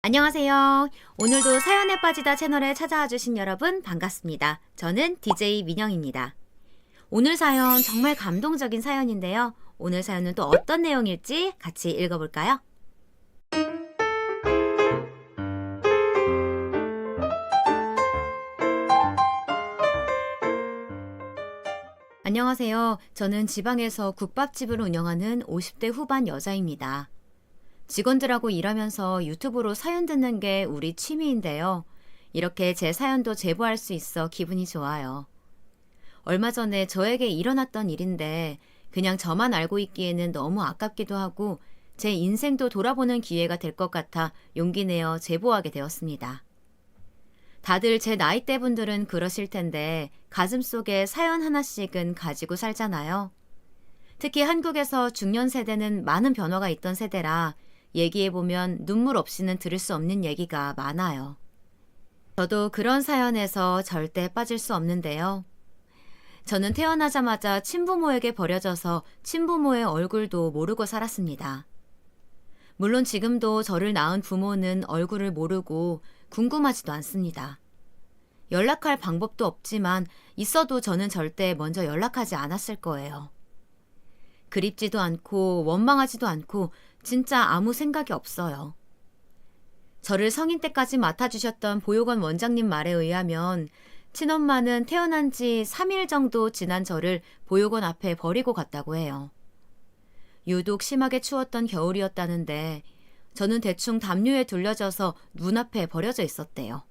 안녕하세요. 오늘도 사연에 빠지다 채널에 찾아와 주신 여러분 반갑습니다. 저는 DJ 민영입니다. 오늘 사연 정말 감동적인 사연인데요. 오늘 사연은 또 어떤 내용일지 같이 읽어볼까요? 안녕하세요. 저는 지방에서 국밥집을 운영하는 50대 후반 여자입니다. 직원들하고 일하면서 유튜브로 사연 듣는 게 우리 취미인데요. 이렇게 제 사연도 제보할 수 있어 기분이 좋아요. 얼마 전에 저에게 일어났던 일인데 그냥 저만 알고 있기에는 너무 아깝기도 하고 제 인생도 돌아보는 기회가 될 것 같아 용기 내어 제보하게 되었습니다. 다들 제 나이대 분들은 그러실 텐데 가슴속에 사연 하나씩은 가지고 살잖아요. 특히 한국에서 중년 세대는 많은 변화가 있던 세대라 얘기해보면 눈물 없이는 들을 수 없는 얘기가 많아요. 저도 그런 사연에서 절대 빠질 수 없는데요. 저는 태어나자마자 친부모에게 버려져서 친부모의 얼굴도 모르고 살았습니다. 물론 지금도 저를 낳은 부모는 얼굴을 모르고 궁금하지도 않습니다. 연락할 방법도 없지만 있어도 저는 절대 먼저 연락하지 않았을 거예요. 그립지도 않고 원망하지도 않고 진짜 아무 생각이 없어요. 저를 성인 때까지 맡아주셨던 보육원 원장님 말에 의하면 친엄마는 태어난 지 3일 정도 지난 저를 보육원 앞에 버리고 갔다고 해요. 유독 심하게 추웠던 겨울이었다는데 저는 대충 담요에 둘려져서 눈앞에 버려져 있었대요.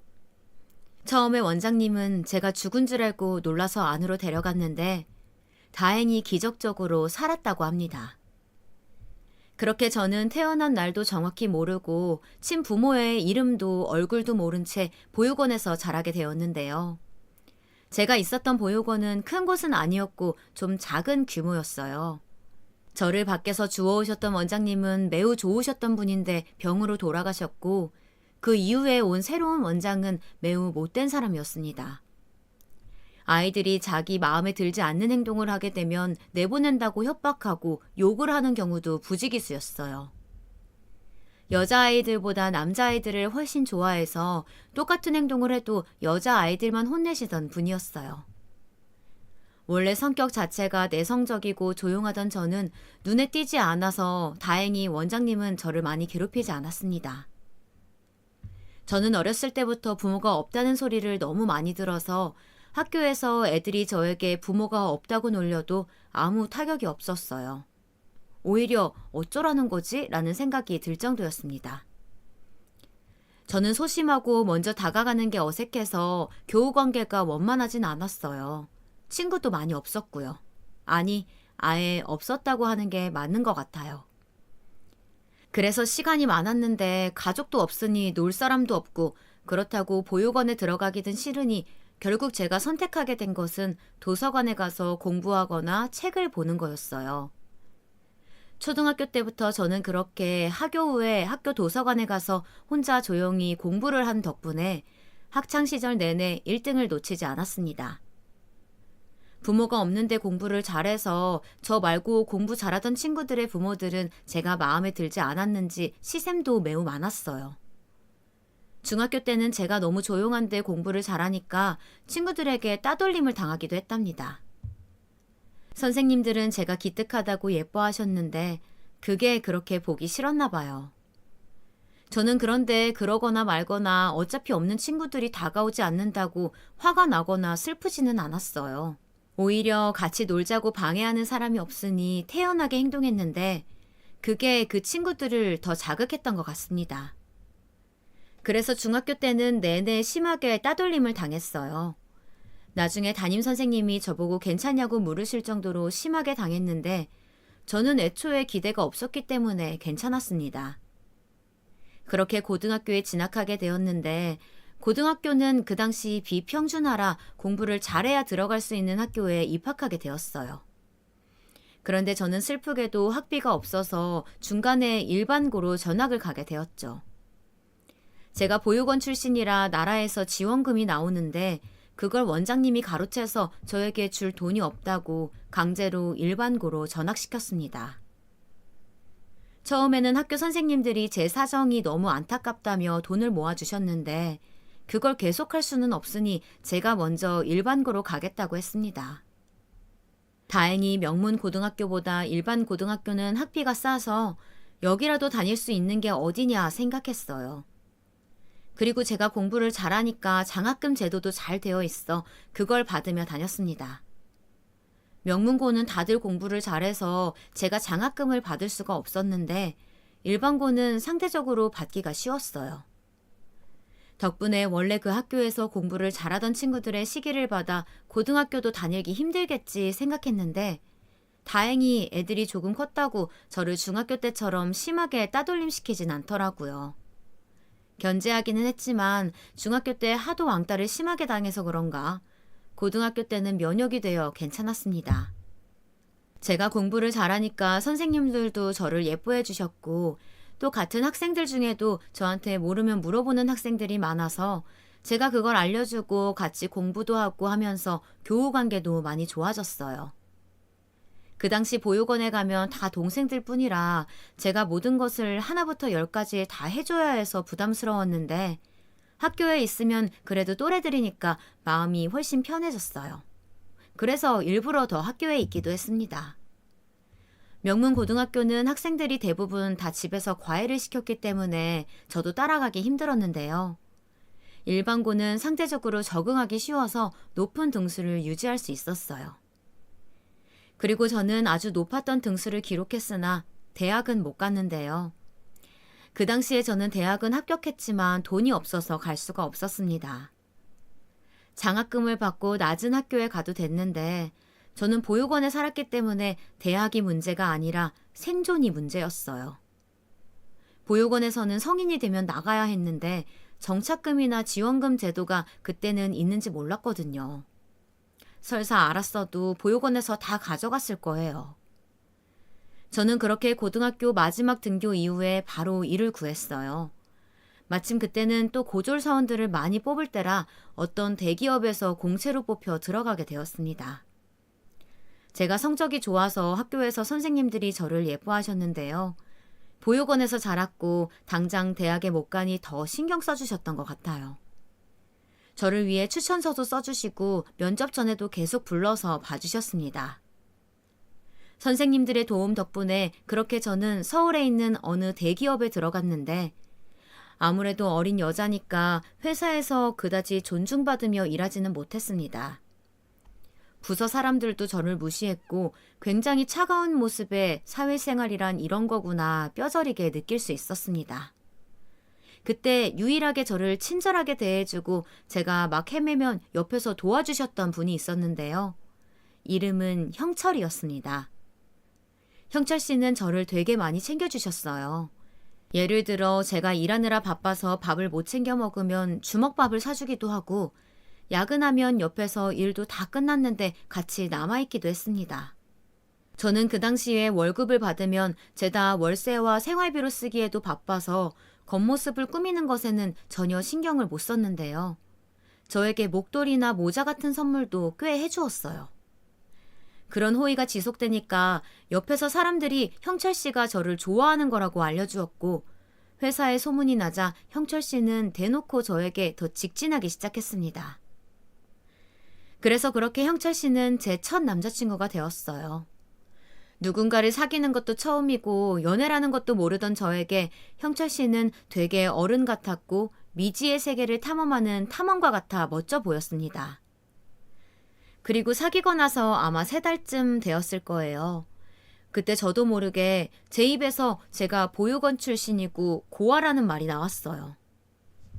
처음에 원장님은 제가 죽은 줄 알고 놀라서 안으로 데려갔는데 다행히 기적적으로 살았다고 합니다. 그렇게 저는 태어난 날도 정확히 모르고 친부모의 이름도 얼굴도 모른 채 보육원에서 자라게 되었는데요. 제가 있었던 보육원은 큰 곳은 아니었고 좀 작은 규모였어요. 저를 밖에서 주워오셨던 원장님은 매우 좋으셨던 분인데 병으로 돌아가셨고 그 이후에 온 새로운 원장은 매우 못된 사람이었습니다. 아이들이 자기 마음에 들지 않는 행동을 하게 되면 내보낸다고 협박하고 욕을 하는 경우도 부지기수였어요. 여자아이들보다 남자아이들을 훨씬 좋아해서 똑같은 행동을 해도 여자아이들만 혼내시던 분이었어요. 원래 성격 자체가 내성적이고 조용하던 저는 눈에 띄지 않아서 다행히 원장님은 저를 많이 괴롭히지 않았습니다. 저는 어렸을 때부터 부모가 없다는 소리를 너무 많이 들어서 학교에서 애들이 저에게 부모가 없다고 놀려도 아무 타격이 없었어요. 오히려 어쩌라는 거지? 라는 생각이 들 정도였습니다. 저는 소심하고 먼저 다가가는 게 어색해서 교우 관계가 원만하진 않았어요. 친구도 많이 없었고요. 아니, 아예 없었다고 하는 게 맞는 것 같아요. 그래서 시간이 많았는데 가족도 없으니 놀 사람도 없고 그렇다고 보육원에 들어가기는 싫으니 결국 제가 선택하게 된 것은 도서관에 가서 공부하거나 책을 보는 거였어요. 초등학교 때부터 저는 그렇게 학교 후에 학교 도서관에 가서 혼자 조용히 공부를 한 덕분에 학창시절 내내 1등을 놓치지 않았습니다. 부모가 없는데 공부를 잘해서 저 말고 공부 잘하던 친구들의 부모들은 제가 마음에 들지 않았는지 시샘도 매우 많았어요. 중학교 때는 제가 너무 조용한데 공부를 잘하니까 친구들에게 따돌림을 당하기도 했답니다. 선생님들은 제가 기특하다고 예뻐하셨는데 그게 그렇게 보기 싫었나 봐요. 저는 그런데 그러거나 말거나 어차피 없는 친구들이 다가오지 않는다고 화가 나거나 슬프지는 않았어요. 오히려 같이 놀자고 방해하는 사람이 없으니 태연하게 행동했는데 그게 그 친구들을 더 자극했던 것 같습니다. 그래서 중학교 때는 내내 심하게 따돌림을 당했어요. 나중에 담임 선생님이 저보고 괜찮냐고 물으실 정도로 심하게 당했는데 저는 애초에 기대가 없었기 때문에 괜찮았습니다. 그렇게 고등학교에 진학하게 되었는데 고등학교는 그 당시 비평준화라 공부를 잘해야 들어갈 수 있는 학교에 입학하게 되었어요. 그런데 저는 슬프게도 학비가 없어서 중간에 일반고로 전학을 가게 되었죠. 제가 보육원 출신이라 나라에서 지원금이 나오는데 그걸 원장님이 가로채서 저에게 줄 돈이 없다고 강제로 일반고로 전학시켰습니다. 처음에는 학교 선생님들이 제 사정이 너무 안타깝다며 돈을 모아주셨는데 그걸 계속할 수는 없으니 제가 먼저 일반고로 가겠다고 했습니다. 다행히 명문 고등학교보다 일반 고등학교는 학비가 싸서 여기라도 다닐 수 있는 게 어디냐 생각했어요. 그리고 제가 공부를 잘하니까 장학금 제도도 잘 되어 있어 그걸 받으며 다녔습니다. 명문고는 다들 공부를 잘해서 제가 장학금을 받을 수가 없었는데 일반고는 상대적으로 받기가 쉬웠어요. 덕분에 원래 그 학교에서 공부를 잘하던 친구들의 시기를 받아 고등학교도 다니기 힘들겠지 생각했는데 다행히 애들이 조금 컸다고 저를 중학교 때처럼 심하게 따돌림시키진 않더라고요. 견제하기는 했지만 중학교 때 하도 왕따를 심하게 당해서 그런가 고등학교 때는 면역이 되어 괜찮았습니다. 제가 공부를 잘하니까 선생님들도 저를 예뻐해 주셨고 또 같은 학생들 중에도 저한테 모르면 물어보는 학생들이 많아서 제가 그걸 알려주고 같이 공부도 하고 하면서 교우 관계도 많이 좋아졌어요. 그 당시 보육원에 가면 다 동생들 뿐이라 제가 모든 것을 하나부터 열까지 다 해줘야 해서 부담스러웠는데 학교에 있으면 그래도 또래들이니까 마음이 훨씬 편해졌어요. 그래서 일부러 더 학교에 있기도 했습니다. 명문 고등학교는 학생들이 대부분 다 집에서 과외를 시켰기 때문에 저도 따라가기 힘들었는데요. 일반고는 상대적으로 적응하기 쉬워서 높은 등수를 유지할 수 있었어요. 그리고 저는 아주 높았던 등수를 기록했으나 대학은 못 갔는데요. 그 당시에 저는 대학은 합격했지만 돈이 없어서 갈 수가 없었습니다. 장학금을 받고 낮은 학교에 가도 됐는데 저는 보육원에 살았기 때문에 대학이 문제가 아니라 생존이 문제였어요. 보육원에서는 성인이 되면 나가야 했는데 정착금이나 지원금 제도가 그때는 있는지 몰랐거든요. 설사 알았어도 보육원에서 다 가져갔을 거예요. 저는 그렇게 고등학교 마지막 등교 이후에 바로 일을 구했어요. 마침 그때는 또 고졸 사원들을 많이 뽑을 때라 어떤 대기업에서 공채로 뽑혀 들어가게 되었습니다. 제가 성적이 좋아서 학교에서 선생님들이 저를 예뻐하셨는데요. 보육원에서 자랐고 당장 대학에 못 가니 더 신경 써주셨던 것 같아요. 저를 위해 추천서도 써주시고 면접 전에도 계속 불러서 봐주셨습니다. 선생님들의 도움 덕분에 그렇게 저는 서울에 있는 어느 대기업에 들어갔는데 아무래도 어린 여자니까 회사에서 그다지 존중받으며 일하지는 못했습니다. 부서 사람들도 저를 무시했고 굉장히 차가운 모습에 사회생활이란 이런 거구나 뼈저리게 느낄 수 있었습니다. 그때 유일하게 저를 친절하게 대해주고 제가 막 헤매면 옆에서 도와주셨던 분이 있었는데요. 이름은 형철이었습니다. 형철 씨는 저를 되게 많이 챙겨주셨어요. 예를 들어 제가 일하느라 바빠서 밥을 못 챙겨 먹으면 주먹밥을 사주기도 하고 야근하면 옆에서 일도 다 끝났는데 같이 남아있기도 했습니다. 저는 그 당시에 월급을 받으면 죄다 월세와 생활비로 쓰기에도 바빠서 겉모습을 꾸미는 것에는 전혀 신경을 못 썼는데요. 저에게 목도리나 모자 같은 선물도 꽤 해주었어요. 그런 호의가 지속되니까 옆에서 사람들이 형철 씨가 저를 좋아하는 거라고 알려주었고 회사에 소문이 나자 형철 씨는 대놓고 저에게 더 직진하기 시작했습니다. 그래서 그렇게 형철 씨는 제 첫 남자친구가 되었어요. 누군가를 사귀는 것도 처음이고 연애라는 것도 모르던 저에게 형철 씨는 되게 어른 같았고 미지의 세계를 탐험하는 탐험가 같아 멋져 보였습니다. 그리고 사귀고 나서 아마 3달쯤 되었을 거예요. 그때 저도 모르게 제 입에서 제가 보육원 출신이고 고아라는 말이 나왔어요.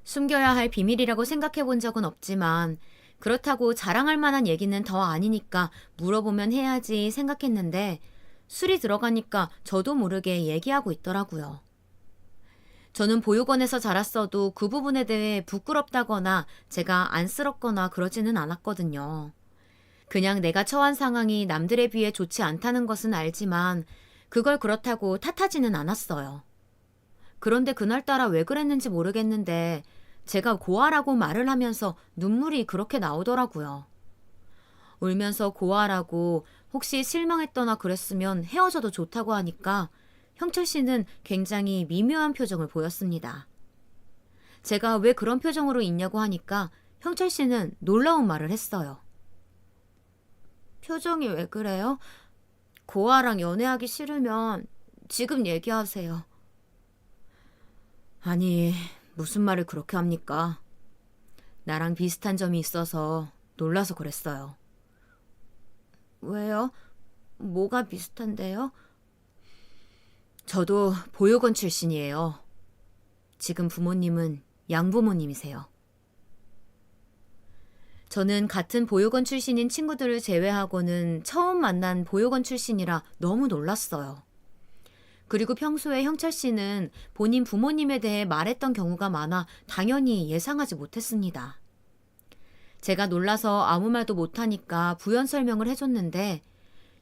숨겨야 할 비밀이라고 생각해 본 적은 없지만 그렇다고 자랑할 만한 얘기는 더 아니니까 물어보면 해야지 생각했는데 술이 들어가니까 저도 모르게 얘기하고 있더라고요. 저는 보육원에서 자랐어도 그 부분에 대해 부끄럽다거나 제가 안쓰럽거나 그러지는 않았거든요. 그냥 내가 처한 상황이 남들에 비해 좋지 않다는 것은 알지만 그걸 그렇다고 탓하지는 않았어요. 그런데 그날따라 왜 그랬는지 모르겠는데 제가 고아라고 말을 하면서 눈물이 그렇게 나오더라고요. 울면서 고아라고 혹시 실망했거나 그랬으면 헤어져도 좋다고 하니까 형철 씨는 굉장히 미묘한 표정을 보였습니다. 제가 왜 그런 표정으로 있냐고 하니까 형철 씨는 놀라운 말을 했어요. 표정이 왜 그래요? 고아랑 연애하기 싫으면 지금 얘기하세요. 아니, 무슨 말을 그렇게 합니까? 나랑 비슷한 점이 있어서 놀라서 그랬어요. 왜요? 뭐가 비슷한데요? 저도 보육원 출신이에요. 지금 부모님은 양부모님이세요. 저는 같은 보육원 출신인 친구들을 제외하고는 처음 만난 보육원 출신이라 너무 놀랐어요. 그리고 평소에 형철 씨는 본인 부모님에 대해 말했던 경우가 많아 당연히 예상하지 못했습니다. 제가 놀라서 아무 말도 못하니까 부연 설명을 해줬는데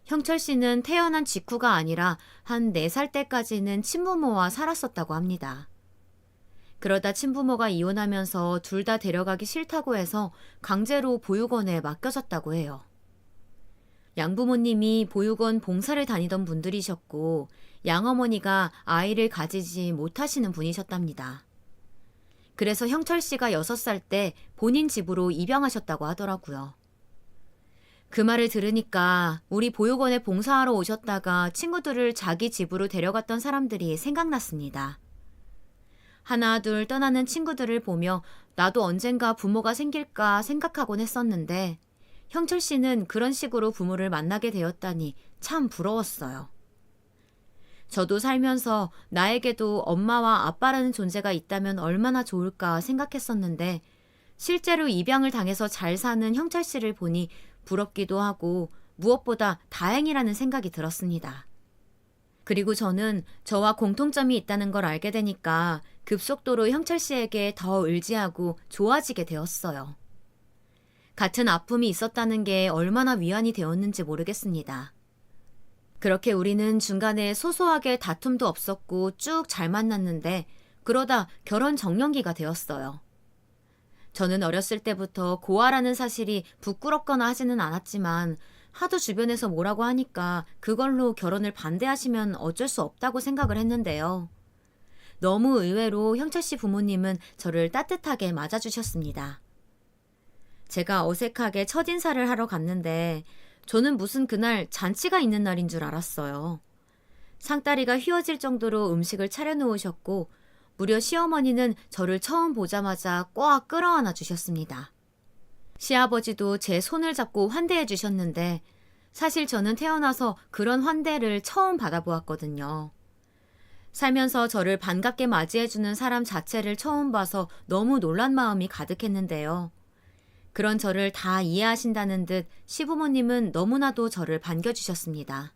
형철 씨는 태어난 직후가 아니라 한 4살 때까지는 친부모와 살았었다고 합니다. 그러다 친부모가 이혼하면서 둘 다 데려가기 싫다고 해서 강제로 보육원에 맡겨졌다고 해요. 양부모님이 보육원 봉사를 다니던 분들이셨고 양어머니가 아이를 가지지 못하시는 분이셨답니다. 그래서 형철 씨가 6살 때 본인 집으로 입양하셨다고 하더라고요. 그 말을 들으니까 우리 보육원에 봉사하러 오셨다가 친구들을 자기 집으로 데려갔던 사람들이 생각났습니다. 하나 둘 떠나는 친구들을 보며 나도 언젠가 부모가 생길까 생각하곤 했었는데 형철 씨는 그런 식으로 부모를 만나게 되었다니 참 부러웠어요. 저도 살면서 나에게도 엄마와 아빠라는 존재가 있다면 얼마나 좋을까 생각했었는데 실제로 입양을 당해서 잘 사는 형철 씨를 보니 부럽기도 하고 무엇보다 다행이라는 생각이 들었습니다. 그리고 저는 저와 공통점이 있다는 걸 알게 되니까 급속도로 형철 씨에게 더 의지하고 좋아지게 되었어요. 같은 아픔이 있었다는 게 얼마나 위안이 되었는지 모르겠습니다. 그렇게 우리는 중간에 소소하게 다툼도 없었고 쭉 잘 만났는데 그러다 결혼 정년기가 되었어요. 저는 어렸을 때부터 고아라는 사실이 부끄럽거나 하지는 않았지만 하도 주변에서 뭐라고 하니까 그걸로 결혼을 반대하시면 어쩔 수 없다고 생각을 했는데요. 너무 의외로 형철 씨 부모님은 저를 따뜻하게 맞아주셨습니다. 제가 어색하게 첫인사를 하러 갔는데 저는 무슨 그날 잔치가 있는 날인 줄 알았어요. 상다리가 휘어질 정도로 음식을 차려놓으셨고 무려 시어머니는 저를 처음 보자마자 꽉 끌어안아 주셨습니다. 시아버지도 제 손을 잡고 환대해 주셨는데 사실 저는 태어나서 그런 환대를 처음 받아보았거든요. 살면서 저를 반갑게 맞이해주는 사람 자체를 처음 봐서 너무 놀란 마음이 가득했는데요. 그런 저를 다 이해하신다는 듯 시부모님은 너무나도 저를 반겨주셨습니다.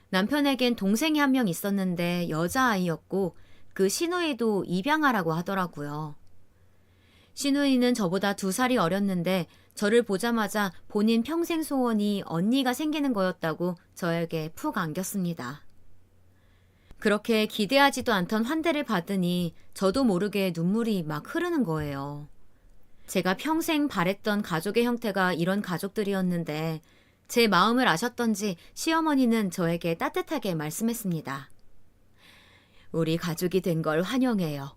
남편에겐 동생이 한 명 있었는데 여자아이였고 그 시누이도 입양하라고 하더라고요. 시누이는 저보다 2살이 어렸는데 저를 보자마자 본인 평생 소원이 언니가 생기는 거였다고 저에게 푹 안겼습니다. 그렇게 기대하지도 않던 환대를 받으니 저도 모르게 눈물이 막 흐르는 거예요. 제가 평생 바랬던 가족의 형태가 이런 가족들이었는데 제 마음을 아셨던지 시어머니는 저에게 따뜻하게 말씀했습니다. 우리 가족이 된 걸 환영해요.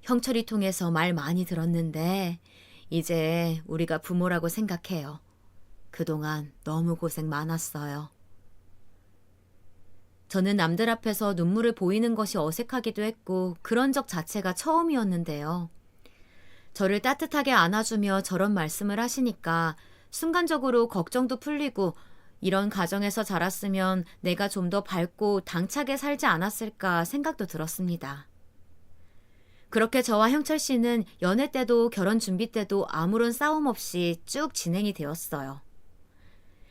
형철이 통해서 말 많이 들었는데 이제 우리가 부모라고 생각해요. 그동안 너무 고생 많았어요. 저는 남들 앞에서 눈물을 보이는 것이 어색하기도 했고 그런 적 자체가 처음이었는데요. 저를 따뜻하게 안아주며 저런 말씀을 하시니까 순간적으로 걱정도 풀리고 이런 가정에서 자랐으면 내가 좀 더 밝고 당차게 살지 않았을까 생각도 들었습니다. 그렇게 저와 형철 씨는 연애 때도 결혼 준비 때도 아무런 싸움 없이 쭉 진행이 되었어요.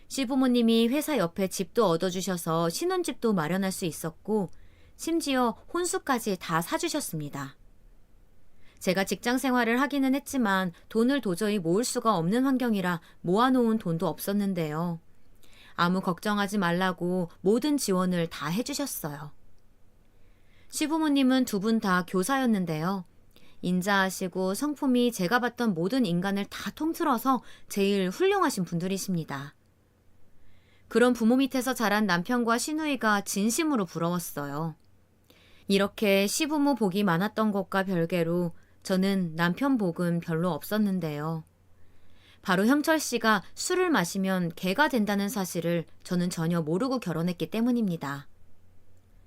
시부모님이 회사 옆에 집도 얻어주셔서 신혼집도 마련할 수 있었고 심지어 혼수까지 다 사주셨습니다. 제가 직장 생활을 하기는 했지만 돈을 도저히 모을 수가 없는 환경이라 모아놓은 돈도 없었는데요. 아무 걱정하지 말라고 모든 지원을 다 해주셨어요. 시부모님은 2분 다 교사였는데요. 인자하시고 성품이 제가 봤던 모든 인간을 다 통틀어서 제일 훌륭하신 분들이십니다. 그런 부모 밑에서 자란 남편과 시누이가 진심으로 부러웠어요. 이렇게 시부모 복이 많았던 것과 별개로 저는 남편 복은 별로 없었는데요. 바로 형철 씨가 술을 마시면 개가 된다는 사실을 저는 전혀 모르고 결혼했기 때문입니다.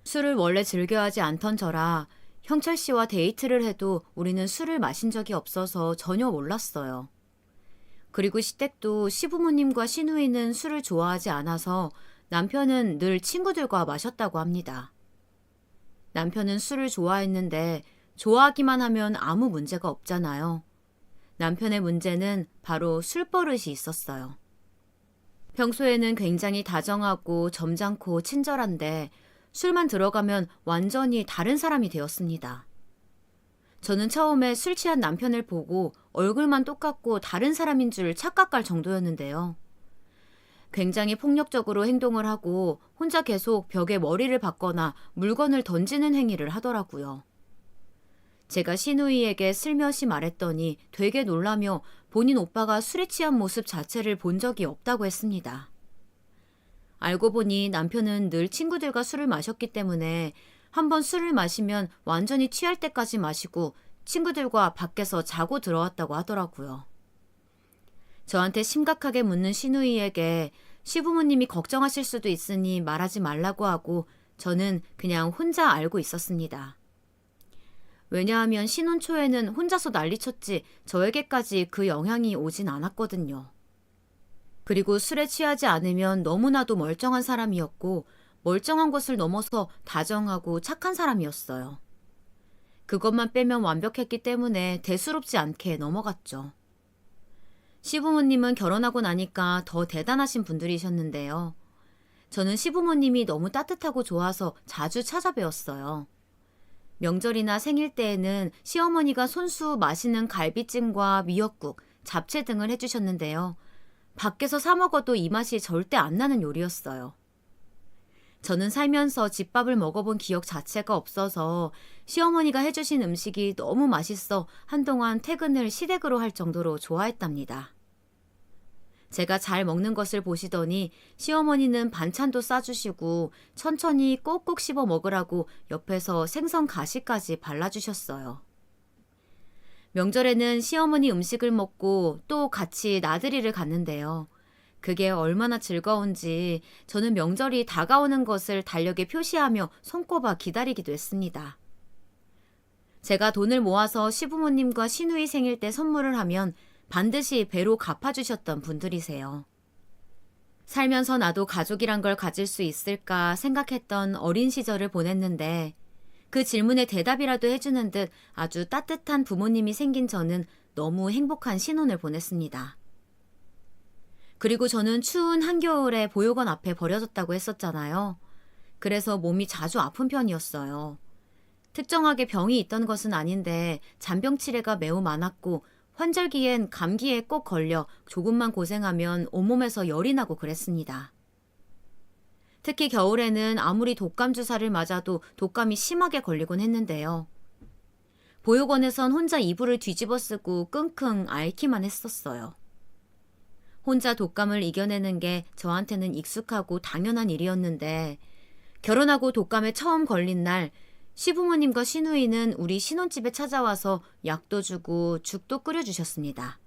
술을 원래 즐겨하지 않던 저라 형철 씨와 데이트를 해도 우리는 술을 마신 적이 없어서 전혀 몰랐어요. 그리고 시댁도 시부모님과 시누이는 술을 좋아하지 않아서 남편은 늘 친구들과 마셨다고 합니다. 남편은 술을 좋아했는데 좋아하기만 하면 아무 문제가 없잖아요. 남편의 문제는 바로 술버릇이 있었어요. 평소에는 굉장히 다정하고 점잖고 친절한데 술만 들어가면 완전히 다른 사람이 되었습니다. 저는 처음에 술 취한 남편을 보고 얼굴만 똑같고 다른 사람인 줄 착각할 정도였는데요. 굉장히 폭력적으로 행동을 하고 혼자 계속 벽에 머리를 박거나 물건을 던지는 행위를 하더라고요. 제가 시누이에게 슬며시 말했더니 되게 놀라며 본인 오빠가 술에 취한 모습 자체를 본 적이 없다고 했습니다. 알고 보니 남편은 늘 친구들과 술을 마셨기 때문에 한번 술을 마시면 완전히 취할 때까지 마시고 친구들과 밖에서 자고 들어왔다고 하더라고요. 저한테 심각하게 묻는 시누이에게 시부모님이 걱정하실 수도 있으니 말하지 말라고 하고 저는 그냥 혼자 알고 있었습니다. 왜냐하면 신혼 초에는 혼자서 난리쳤지 저에게까지 그 영향이 오진 않았거든요. 그리고 술에 취하지 않으면 너무나도 멀쩡한 사람이었고 멀쩡한 것을 넘어서 다정하고 착한 사람이었어요. 그것만 빼면 완벽했기 때문에 대수롭지 않게 넘어갔죠. 시부모님은 결혼하고 나니까 더 대단하신 분들이셨는데요. 저는 시부모님이 너무 따뜻하고 좋아서 자주 찾아뵈었어요. 명절이나 생일 때에는 시어머니가 손수 맛있는 갈비찜과 미역국, 잡채 등을 해주셨는데요. 밖에서 사 먹어도 이 맛이 절대 안 나는 요리였어요. 저는 살면서 집밥을 먹어본 기억 자체가 없어서 시어머니가 해주신 음식이 너무 맛있어 한동안 퇴근을 시댁으로 할 정도로 좋아했답니다. 제가 잘 먹는 것을 보시더니 시어머니는 반찬도 싸주시고 천천히 꼭꼭 씹어 먹으라고 옆에서 생선 가시까지 발라주셨어요. 명절에는 시어머니 음식을 먹고 또 같이 나들이를 갔는데요. 그게 얼마나 즐거운지 저는 명절이 다가오는 것을 달력에 표시하며 손꼽아 기다리기도 했습니다. 제가 돈을 모아서 시부모님과 시누이 생일 때 선물을 하면 반드시 배로 갚아주셨던 분들이세요. 살면서 나도 가족이란 걸 가질 수 있을까 생각했던 어린 시절을 보냈는데 그 질문에 대답이라도 해주는 듯 아주 따뜻한 부모님이 생긴 저는 너무 행복한 신혼을 보냈습니다. 그리고 저는 추운 한겨울에 보육원 앞에 버려졌다고 했었잖아요. 그래서 몸이 자주 아픈 편이었어요. 특정하게 병이 있던 것은 아닌데 잔병 치레가 매우 많았고 환절기엔 감기에 꼭 걸려 조금만 고생하면 온몸에서 열이 나고 그랬습니다. 특히 겨울에는 아무리 독감 주사를 맞아도 독감이 심하게 걸리곤 했는데요. 보육원에선 혼자 이불을 뒤집어 쓰고 끙끙 앓기만 했었어요. 혼자 독감을 이겨내는 게 저한테는 익숙하고 당연한 일이었는데 결혼하고 독감에 처음 걸린 날 시부모님과 시누이는 우리 신혼집에 찾아와서 약도 주고 죽도 끓여주셨습니다.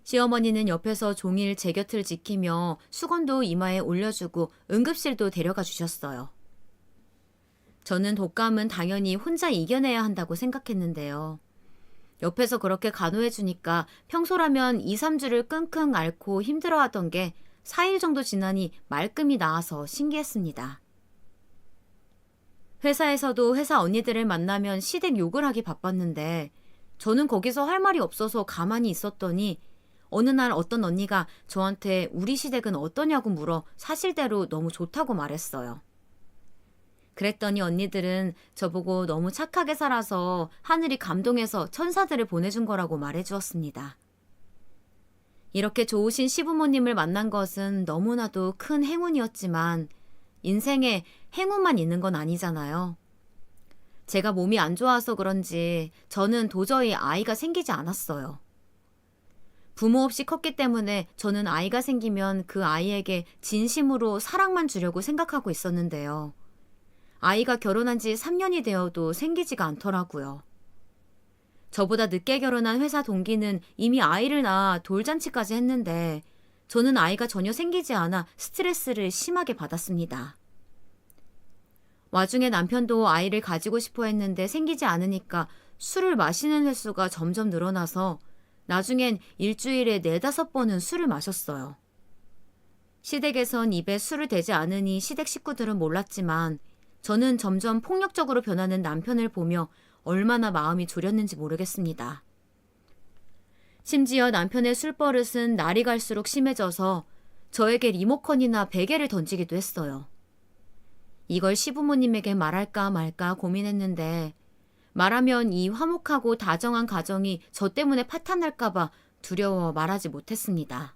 시어머니는 옆에서 종일 제 곁을 지키며 수건도 이마에 올려주고 응급실도 데려가 주셨어요. 저는 독감은 당연히 혼자 이겨내야 한다고 생각했는데요. 옆에서 그렇게 간호해주니까 평소라면 2, 3주를 끙끙 앓고 힘들어하던 게 4일 정도 지나니 말끔히 나아서 신기했습니다. 회사에서도 회사 언니들을 만나면 시댁 욕을 하기 바빴는데 저는 거기서 할 말이 없어서 가만히 있었더니 어느 날 어떤 언니가 저한테 우리 시댁은 어떠냐고 물어 사실대로 너무 좋다고 말했어요. 그랬더니 언니들은 저보고 너무 착하게 살아서 하늘이 감동해서 천사들을 보내준 거라고 말해주었습니다. 이렇게 좋으신 시부모님을 만난 것은 너무나도 큰 행운이었지만 인생에 행운만 있는 건 아니잖아요. 제가 몸이 안 좋아서 그런지 저는 도저히 아이가 생기지 않았어요. 부모 없이 컸기 때문에 저는 아이가 생기면 그 아이에게 진심으로 사랑만 주려고 생각하고 있었는데요. 아이가 결혼한 지 3년이 되어도 생기지가 않더라고요. 저보다 늦게 결혼한 회사 동기는 이미 아이를 낳아 돌잔치까지 했는데 저는 아이가 전혀 생기지 않아 스트레스를 심하게 받았습니다. 와중에 남편도 아이를 가지고 싶어 했는데 생기지 않으니까 술을 마시는 횟수가 점점 늘어나서 나중엔 일주일에 4-5번은 술을 마셨어요. 시댁에선 입에 술을 대지 않으니 시댁 식구들은 몰랐지만 저는 점점 폭력적으로 변하는 남편을 보며 얼마나 마음이 졸였는지 모르겠습니다. 심지어 남편의 술버릇은 날이 갈수록 심해져서 저에게 리모컨이나 베개를 던지기도 했어요. 이걸 시부모님에게 말할까 말까 고민했는데 말하면 이 화목하고 다정한 가정이 저 때문에 파탄날까봐 두려워 말하지 못했습니다.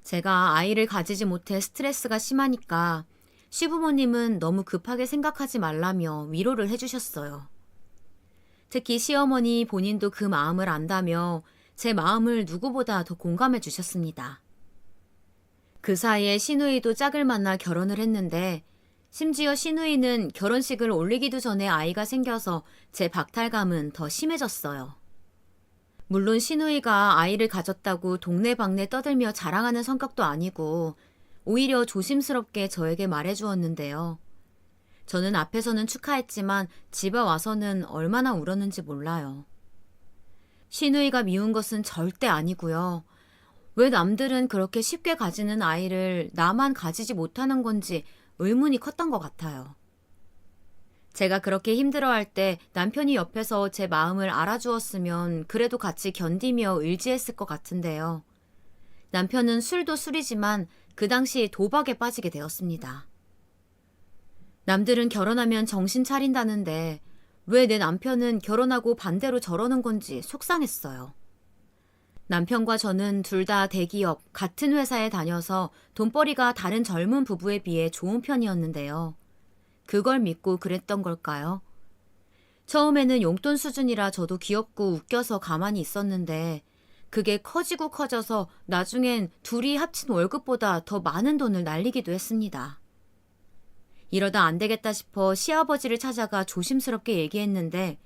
제가 아이를 가지지 못해 스트레스가 심하니까 시부모님은 너무 급하게 생각하지 말라며 위로를 해주셨어요. 특히 시어머니 본인도 그 마음을 안다며 제 마음을 누구보다 더 공감해 주셨습니다. 그 사이에 시누이도 짝을 만나 결혼을 했는데 심지어 시누이는 결혼식을 올리기도 전에 아이가 생겨서 제 박탈감은 더 심해졌어요. 물론 시누이가 아이를 가졌다고 동네방네 떠들며 자랑하는 성격도 아니고 오히려 조심스럽게 저에게 말해주었는데요. 저는 앞에서는 축하했지만 집에 와서는 얼마나 울었는지 몰라요. 시누이가 미운 것은 절대 아니고요. 왜 남들은 그렇게 쉽게 가지는 아이를 나만 가지지 못하는 건지 의문이 컸던 것 같아요. 제가 그렇게 힘들어할 때 남편이 옆에서 제 마음을 알아주었으면 그래도 같이 견디며 의지했을 것 같은데요. 남편은 술도 술이지만 그 당시 도박에 빠지게 되었습니다. 남들은 결혼하면 정신 차린다는데 왜 내 남편은 결혼하고 반대로 저러는 건지 속상했어요. 남편과 저는 둘 다 대기업, 같은 회사에 다녀서 돈벌이가 다른 젊은 부부에 비해 좋은 편이었는데요. 그걸 믿고 그랬던 걸까요? 처음에는 용돈 수준이라 저도 귀엽고 웃겨서 가만히 있었는데 그게 커지고 커져서 나중엔 둘이 합친 월급보다 더 많은 돈을 날리기도 했습니다. 이러다 안 되겠다 싶어 시아버지를 찾아가 조심스럽게 얘기했는데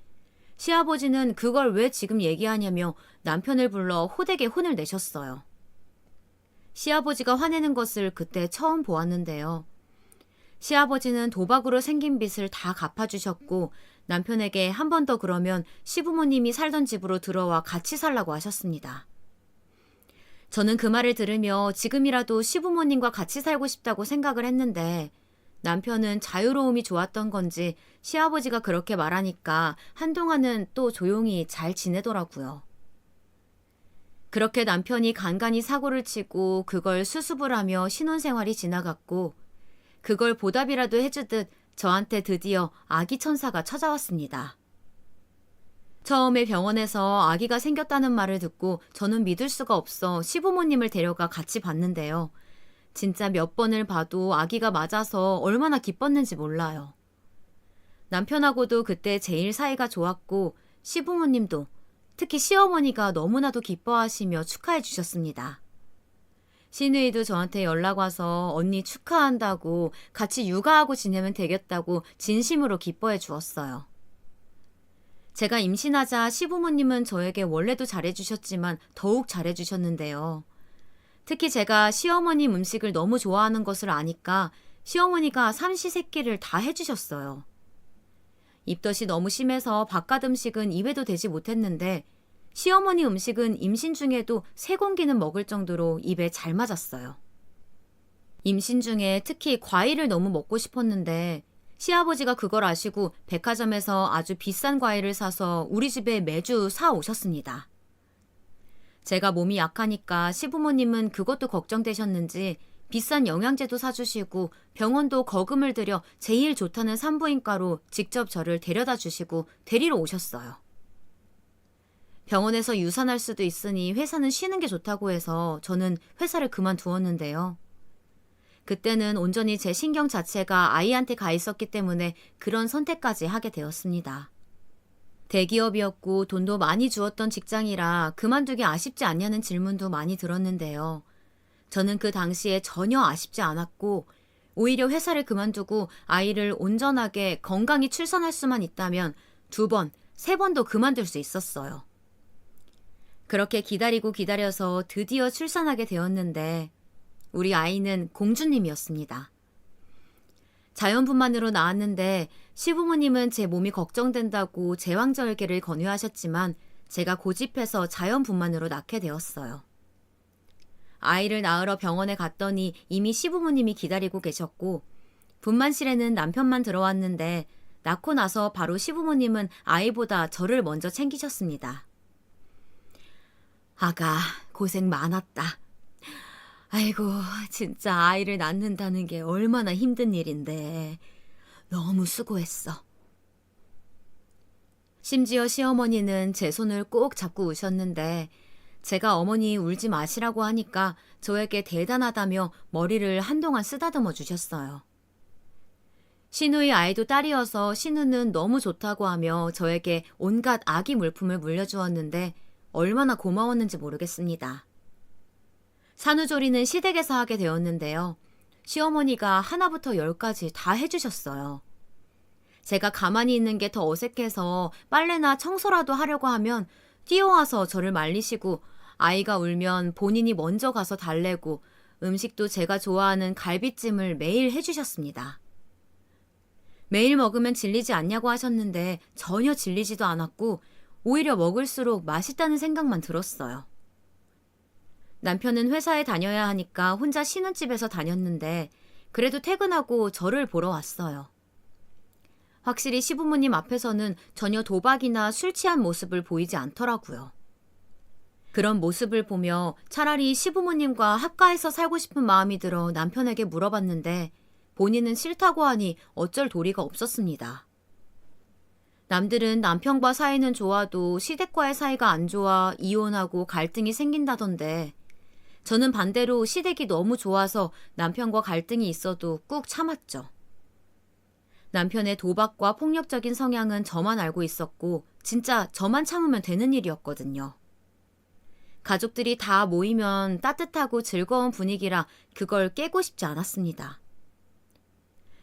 시아버지는 그걸 왜 지금 얘기하냐며 남편을 불러 호되게 혼을 내셨어요. 시아버지가 화내는 것을 그때 처음 보았는데요. 시아버지는 도박으로 생긴 빚을 다 갚아주셨고 남편에게 한 번 더 그러면 시부모님이 살던 집으로 들어와 같이 살라고 하셨습니다. 저는 그 말을 들으며 지금이라도 시부모님과 같이 살고 싶다고 생각을 했는데 남편은 자유로움이 좋았던 건지 시아버지가 그렇게 말하니까 한동안은 또 조용히 잘 지내더라고요. 그렇게 남편이 간간히 사고를 치고 그걸 수습을 하며 신혼생활이 지나갔고 그걸 보답이라도 해주듯 저한테 드디어 아기 천사가 찾아왔습니다. 처음에 병원에서 아기가 생겼다는 말을 듣고 저는 믿을 수가 없어 시부모님을 데려가 같이 봤는데요. 진짜 몇 번을 봐도 아기가 맞아서 얼마나 기뻤는지 몰라요. 남편하고도 그때 제일 사이가 좋았고 시부모님도 특히 시어머니가 너무나도 기뻐하시며 축하해 주셨습니다. 시누이도 저한테 연락 와서 언니 축하한다고 같이 육아하고 지내면 되겠다고 진심으로 기뻐해 주었어요. 제가 임신하자 시부모님은 저에게 원래도 잘해주셨지만 더욱 잘해주셨는데요. 특히 제가 시어머님 음식을 너무 좋아하는 것을 아니까 시어머니가 삼시세끼를 다 해주셨어요. 입덧이 너무 심해서 바깥 음식은 입에도 대지 못했는데 시어머니 음식은 임신 중에도 3공기는 먹을 정도로 입에 잘 맞았어요. 임신 중에 특히 과일을 너무 먹고 싶었는데 시아버지가 그걸 아시고 백화점에서 아주 비싼 과일을 사서 우리 집에 매주 사 오셨습니다. 제가 몸이 약하니까 시부모님은 그것도 걱정되셨는지 비싼 영양제도 사주시고 병원도 거금을 들여 제일 좋다는 산부인과로 직접 저를 데려다 주시고 데리러 오셨어요. 병원에서 유산할 수도 있으니 회사는 쉬는 게 좋다고 해서 저는 회사를 그만두었는데요. 그때는 온전히 제 신경 자체가 아이한테 가 있었기 때문에 그런 선택까지 하게 되었습니다. 대기업이었고 돈도 많이 주었던 직장이라 그만두기 아쉽지 않냐는 질문도 많이 들었는데요. 저는 그 당시에 전혀 아쉽지 않았고 오히려 회사를 그만두고 아이를 온전하게 건강히 출산할 수만 있다면 2번, 3번도 그만둘 수 있었어요. 그렇게 기다리고 기다려서 드디어 출산하게 되었는데 우리 아이는 공주님이었습니다. 자연분만으로 낳았는데 시부모님은 제 몸이 걱정된다고 제왕절개를 권유하셨지만 제가 고집해서 자연분만으로 낳게 되었어요. 아이를 낳으러 병원에 갔더니 이미 시부모님이 기다리고 계셨고 분만실에는 남편만 들어왔는데 낳고 나서 바로 시부모님은 아이보다 저를 먼저 챙기셨습니다. 아가, 고생 많았다. 아이고, 진짜 아이를 낳는다는 게 얼마나 힘든 일인데 너무 수고했어. 심지어 시어머니는 제 손을 꼭 잡고 우셨는데 제가 어머니 울지 마시라고 하니까 저에게 대단하다며 머리를 한동안 쓰다듬어 주셨어요. 신우의 아이도 딸이어서 신우는 너무 좋다고 하며 저에게 온갖 아기 물품을 물려주었는데 얼마나 고마웠는지 모르겠습니다. 산후조리는 시댁에서 하게 되었는데요. 시어머니가 하나부터 10까지 다 해주셨어요. 제가 가만히 있는 게 더 어색해서 빨래나 청소라도 하려고 하면 뛰어와서 저를 말리시고 아이가 울면 본인이 먼저 가서 달래고 음식도 제가 좋아하는 갈비찜을 매일 해주셨습니다. 매일 먹으면 질리지 않냐고 하셨는데 전혀 질리지도 않았고 오히려 먹을수록 맛있다는 생각만 들었어요. 남편은 회사에 다녀야 하니까 혼자 신혼집에서 다녔는데 그래도 퇴근하고 저를 보러 왔어요. 확실히 시부모님 앞에서는 전혀 도박이나 술 취한 모습을 보이지 않더라고요. 그런 모습을 보며 차라리 시부모님과 합가해서 살고 싶은 마음이 들어 남편에게 물어봤는데 본인은 싫다고 하니 어쩔 도리가 없었습니다. 남들은 남편과 사이는 좋아도 시댁과의 사이가 안 좋아 이혼하고 갈등이 생긴다던데 저는 반대로 시댁이 너무 좋아서 남편과 갈등이 있어도 꾹 참았죠. 남편의 도박과 폭력적인 성향은 저만 알고 있었고 진짜 저만 참으면 되는 일이었거든요. 가족들이 다 모이면 따뜻하고 즐거운 분위기라 그걸 깨고 싶지 않았습니다.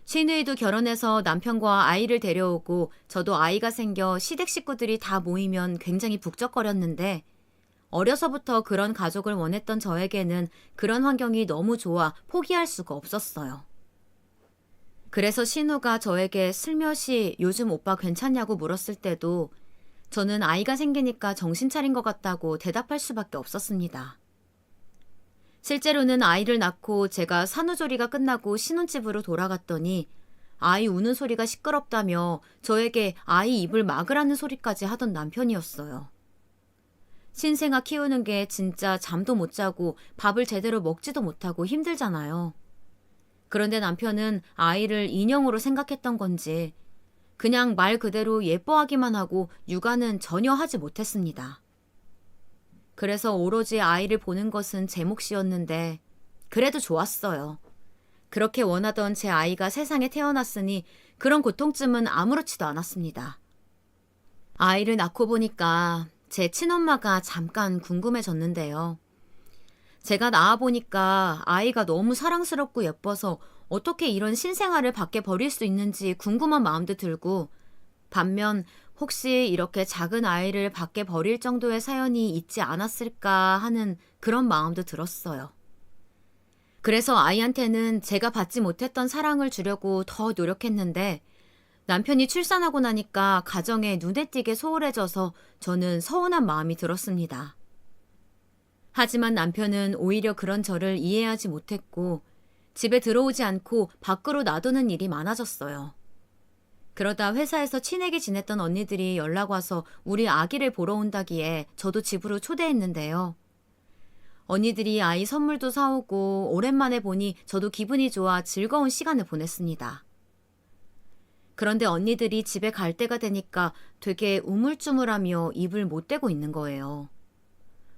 신우이도 결혼해서 남편과 아이를 데려오고 저도 아이가 생겨 시댁 식구들이 다 모이면 굉장히 북적거렸는데 어려서부터 그런 가족을 원했던 저에게는 그런 환경이 너무 좋아 포기할 수가 없었어요. 그래서 신우가 저에게 슬며시 요즘 오빠 괜찮냐고 물었을 때도 저는 아이가 생기니까 정신 차린 것 같다고 대답할 수밖에 없었습니다. 실제로는 아이를 낳고 제가 산후조리가 끝나고 신혼집으로 돌아갔더니 아이 우는 소리가 시끄럽다며 저에게 아이 입을 막으라는 소리까지 하던 남편이었어요. 신생아 키우는 게 진짜 잠도 못 자고 밥을 제대로 먹지도 못하고 힘들잖아요. 그런데 남편은 아이를 인형으로 생각했던 건지 그냥 말 그대로 예뻐하기만 하고 육아는 전혀 하지 못했습니다. 그래서 오로지 아이를 보는 것은 제 몫이었는데 그래도 좋았어요. 그렇게 원하던 제 아이가 세상에 태어났으니 그런 고통쯤은 아무렇지도 않았습니다. 아이를 낳고 보니까 제 친엄마가 잠깐 궁금해졌는데요. 제가 낳아보니까 아이가 너무 사랑스럽고 예뻐서 어떻게 이런 신생아를 밖에 버릴 수 있는지 궁금한 마음도 들고 반면 혹시 이렇게 작은 아이를 밖에 버릴 정도의 사연이 있지 않았을까 하는 그런 마음도 들었어요. 그래서 아이한테는 제가 받지 못했던 사랑을 주려고 더 노력했는데 남편이 출산하고 나니까 가정에 눈에 띄게 소홀해져서 저는 서운한 마음이 들었습니다. 하지만 남편은 오히려 그런 저를 이해하지 못했고 집에 들어오지 않고 밖으로 놔두는 일이 많아졌어요. 그러다 회사에서 친하게 지냈던 언니들이 연락 와서 우리 아기를 보러 온다기에 저도 집으로 초대했는데요. 언니들이 아이 선물도 사오고 오랜만에 보니 저도 기분이 좋아 즐거운 시간을 보냈습니다. 그런데 언니들이 집에 갈 때가 되니까 되게 우물쭈물하며 입을 못 대고 있는 거예요.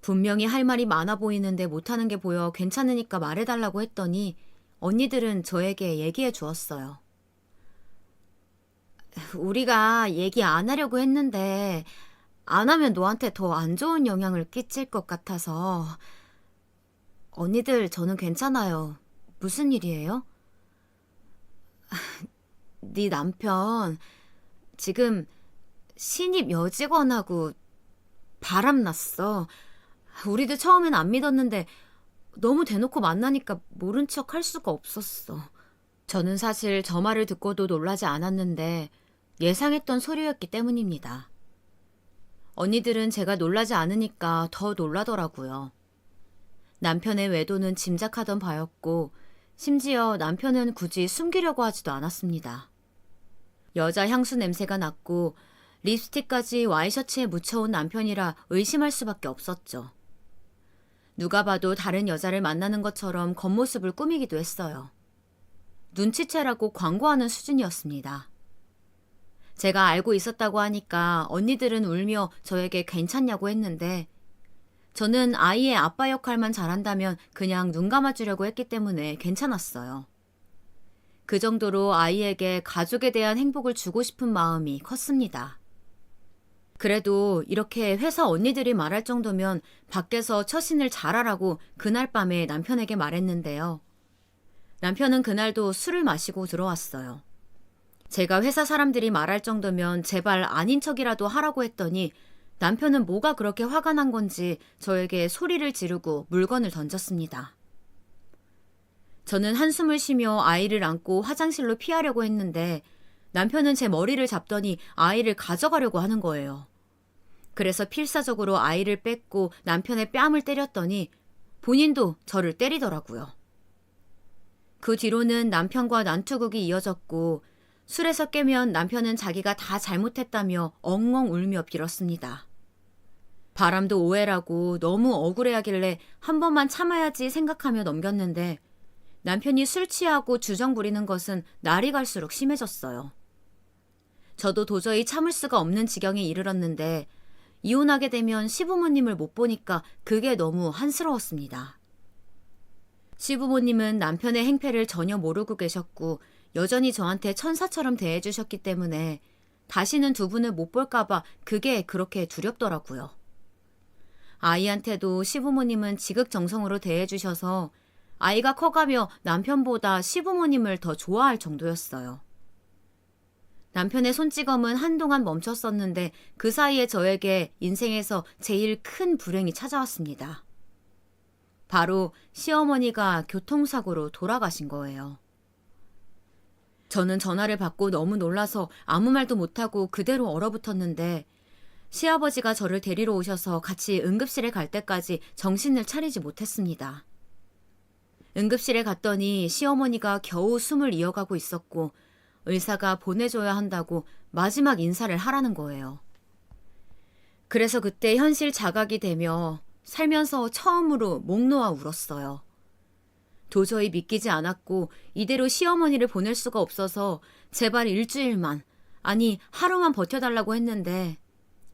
분명히 할 말이 많아 보이는데 못하는 게 보여 괜찮으니까 말해달라고 했더니 언니들은 저에게 얘기해 주었어요. 우리가 얘기 안 하려고 했는데 안 하면 너한테 더 안 좋은 영향을 끼칠 것 같아서. 언니들, 저는 괜찮아요. 무슨 일이에요? 네 남편 지금 신입 여직원하고 바람났어. 우리도 처음엔 안 믿었는데 너무 대놓고 만나니까 모른 척 할 수가 없었어. 저는 사실 저 말을 듣고도 놀라지 않았는데 예상했던 소리였기 때문입니다. 언니들은 제가 놀라지 않으니까 더 놀라더라고요. 남편의 외도는 짐작하던 바였고 심지어 남편은 굳이 숨기려고 하지도 않았습니다. 여자 향수 냄새가 났고 립스틱까지 와이셔츠에 묻혀온 남편이라 의심할 수밖에 없었죠. 누가 봐도 다른 여자를 만나는 것처럼 겉모습을 꾸미기도 했어요. 눈치채라고 광고하는 수준이었습니다. 제가 알고 있었다고 하니까 언니들은 울며 저에게 괜찮냐고 했는데 저는 아이의 아빠 역할만 잘한다면 그냥 눈 감아주려고 했기 때문에 괜찮았어요. 그 정도로 아이에게 가족에 대한 행복을 주고 싶은 마음이 컸습니다. 그래도 이렇게 회사 언니들이 말할 정도면 밖에서 처신을 잘하라고 그날 밤에 남편에게 말했는데요. 남편은 그날도 술을 마시고 들어왔어요. 제가 회사 사람들이 말할 정도면 제발 아닌 척이라도 하라고 했더니 남편은 뭐가 그렇게 화가 난 건지 저에게 소리를 지르고 물건을 던졌습니다. 저는 한숨을 쉬며 아이를 안고 화장실로 피하려고 했는데 남편은 제 머리를 잡더니 아이를 가져가려고 하는 거예요. 그래서 필사적으로 아이를 뺏고 남편의 뺨을 때렸더니 본인도 저를 때리더라고요. 그 뒤로는 남편과 난투극이 이어졌고 술에서 깨면 남편은 자기가 다 잘못했다며 엉엉 울며 빌었습니다. 바람도 오해라고 너무 억울해하길래 한 번만 참아야지 생각하며 넘겼는데 남편이 술 취하고 주정 부리는 것은 날이 갈수록 심해졌어요. 저도 도저히 참을 수가 없는 지경에 이르렀는데 이혼하게 되면 시부모님을 못 보니까 그게 너무 한스러웠습니다. 시부모님은 남편의 행패를 전혀 모르고 계셨고 여전히 저한테 천사처럼 대해주셨기 때문에 다시는 두 분을 못 볼까봐 그게 그렇게 두렵더라고요. 아이한테도 시부모님은 지극정성으로 대해주셔서 아이가 커가며 남편보다 시부모님을 더 좋아할 정도였어요. 남편의 손찌검은 한동안 멈췄었는데 그 사이에 저에게 인생에서 제일 큰 불행이 찾아왔습니다. 바로 시어머니가 교통사고로 돌아가신 거예요. 저는 전화를 받고 너무 놀라서 아무 말도 못하고 그대로 얼어붙었는데 시아버지가 저를 데리러 오셔서 같이 응급실에 갈 때까지 정신을 차리지 못했습니다. 응급실에 갔더니 시어머니가 겨우 숨을 이어가고 있었고 의사가 보내줘야 한다고 마지막 인사를 하라는 거예요. 그래서 그때 현실 자각이 되며 살면서 처음으로 목 놓아 울었어요. 도저히 믿기지 않았고 이대로 시어머니를 보낼 수가 없어서 제발 일주일만, 아니 하루만 버텨달라고 했는데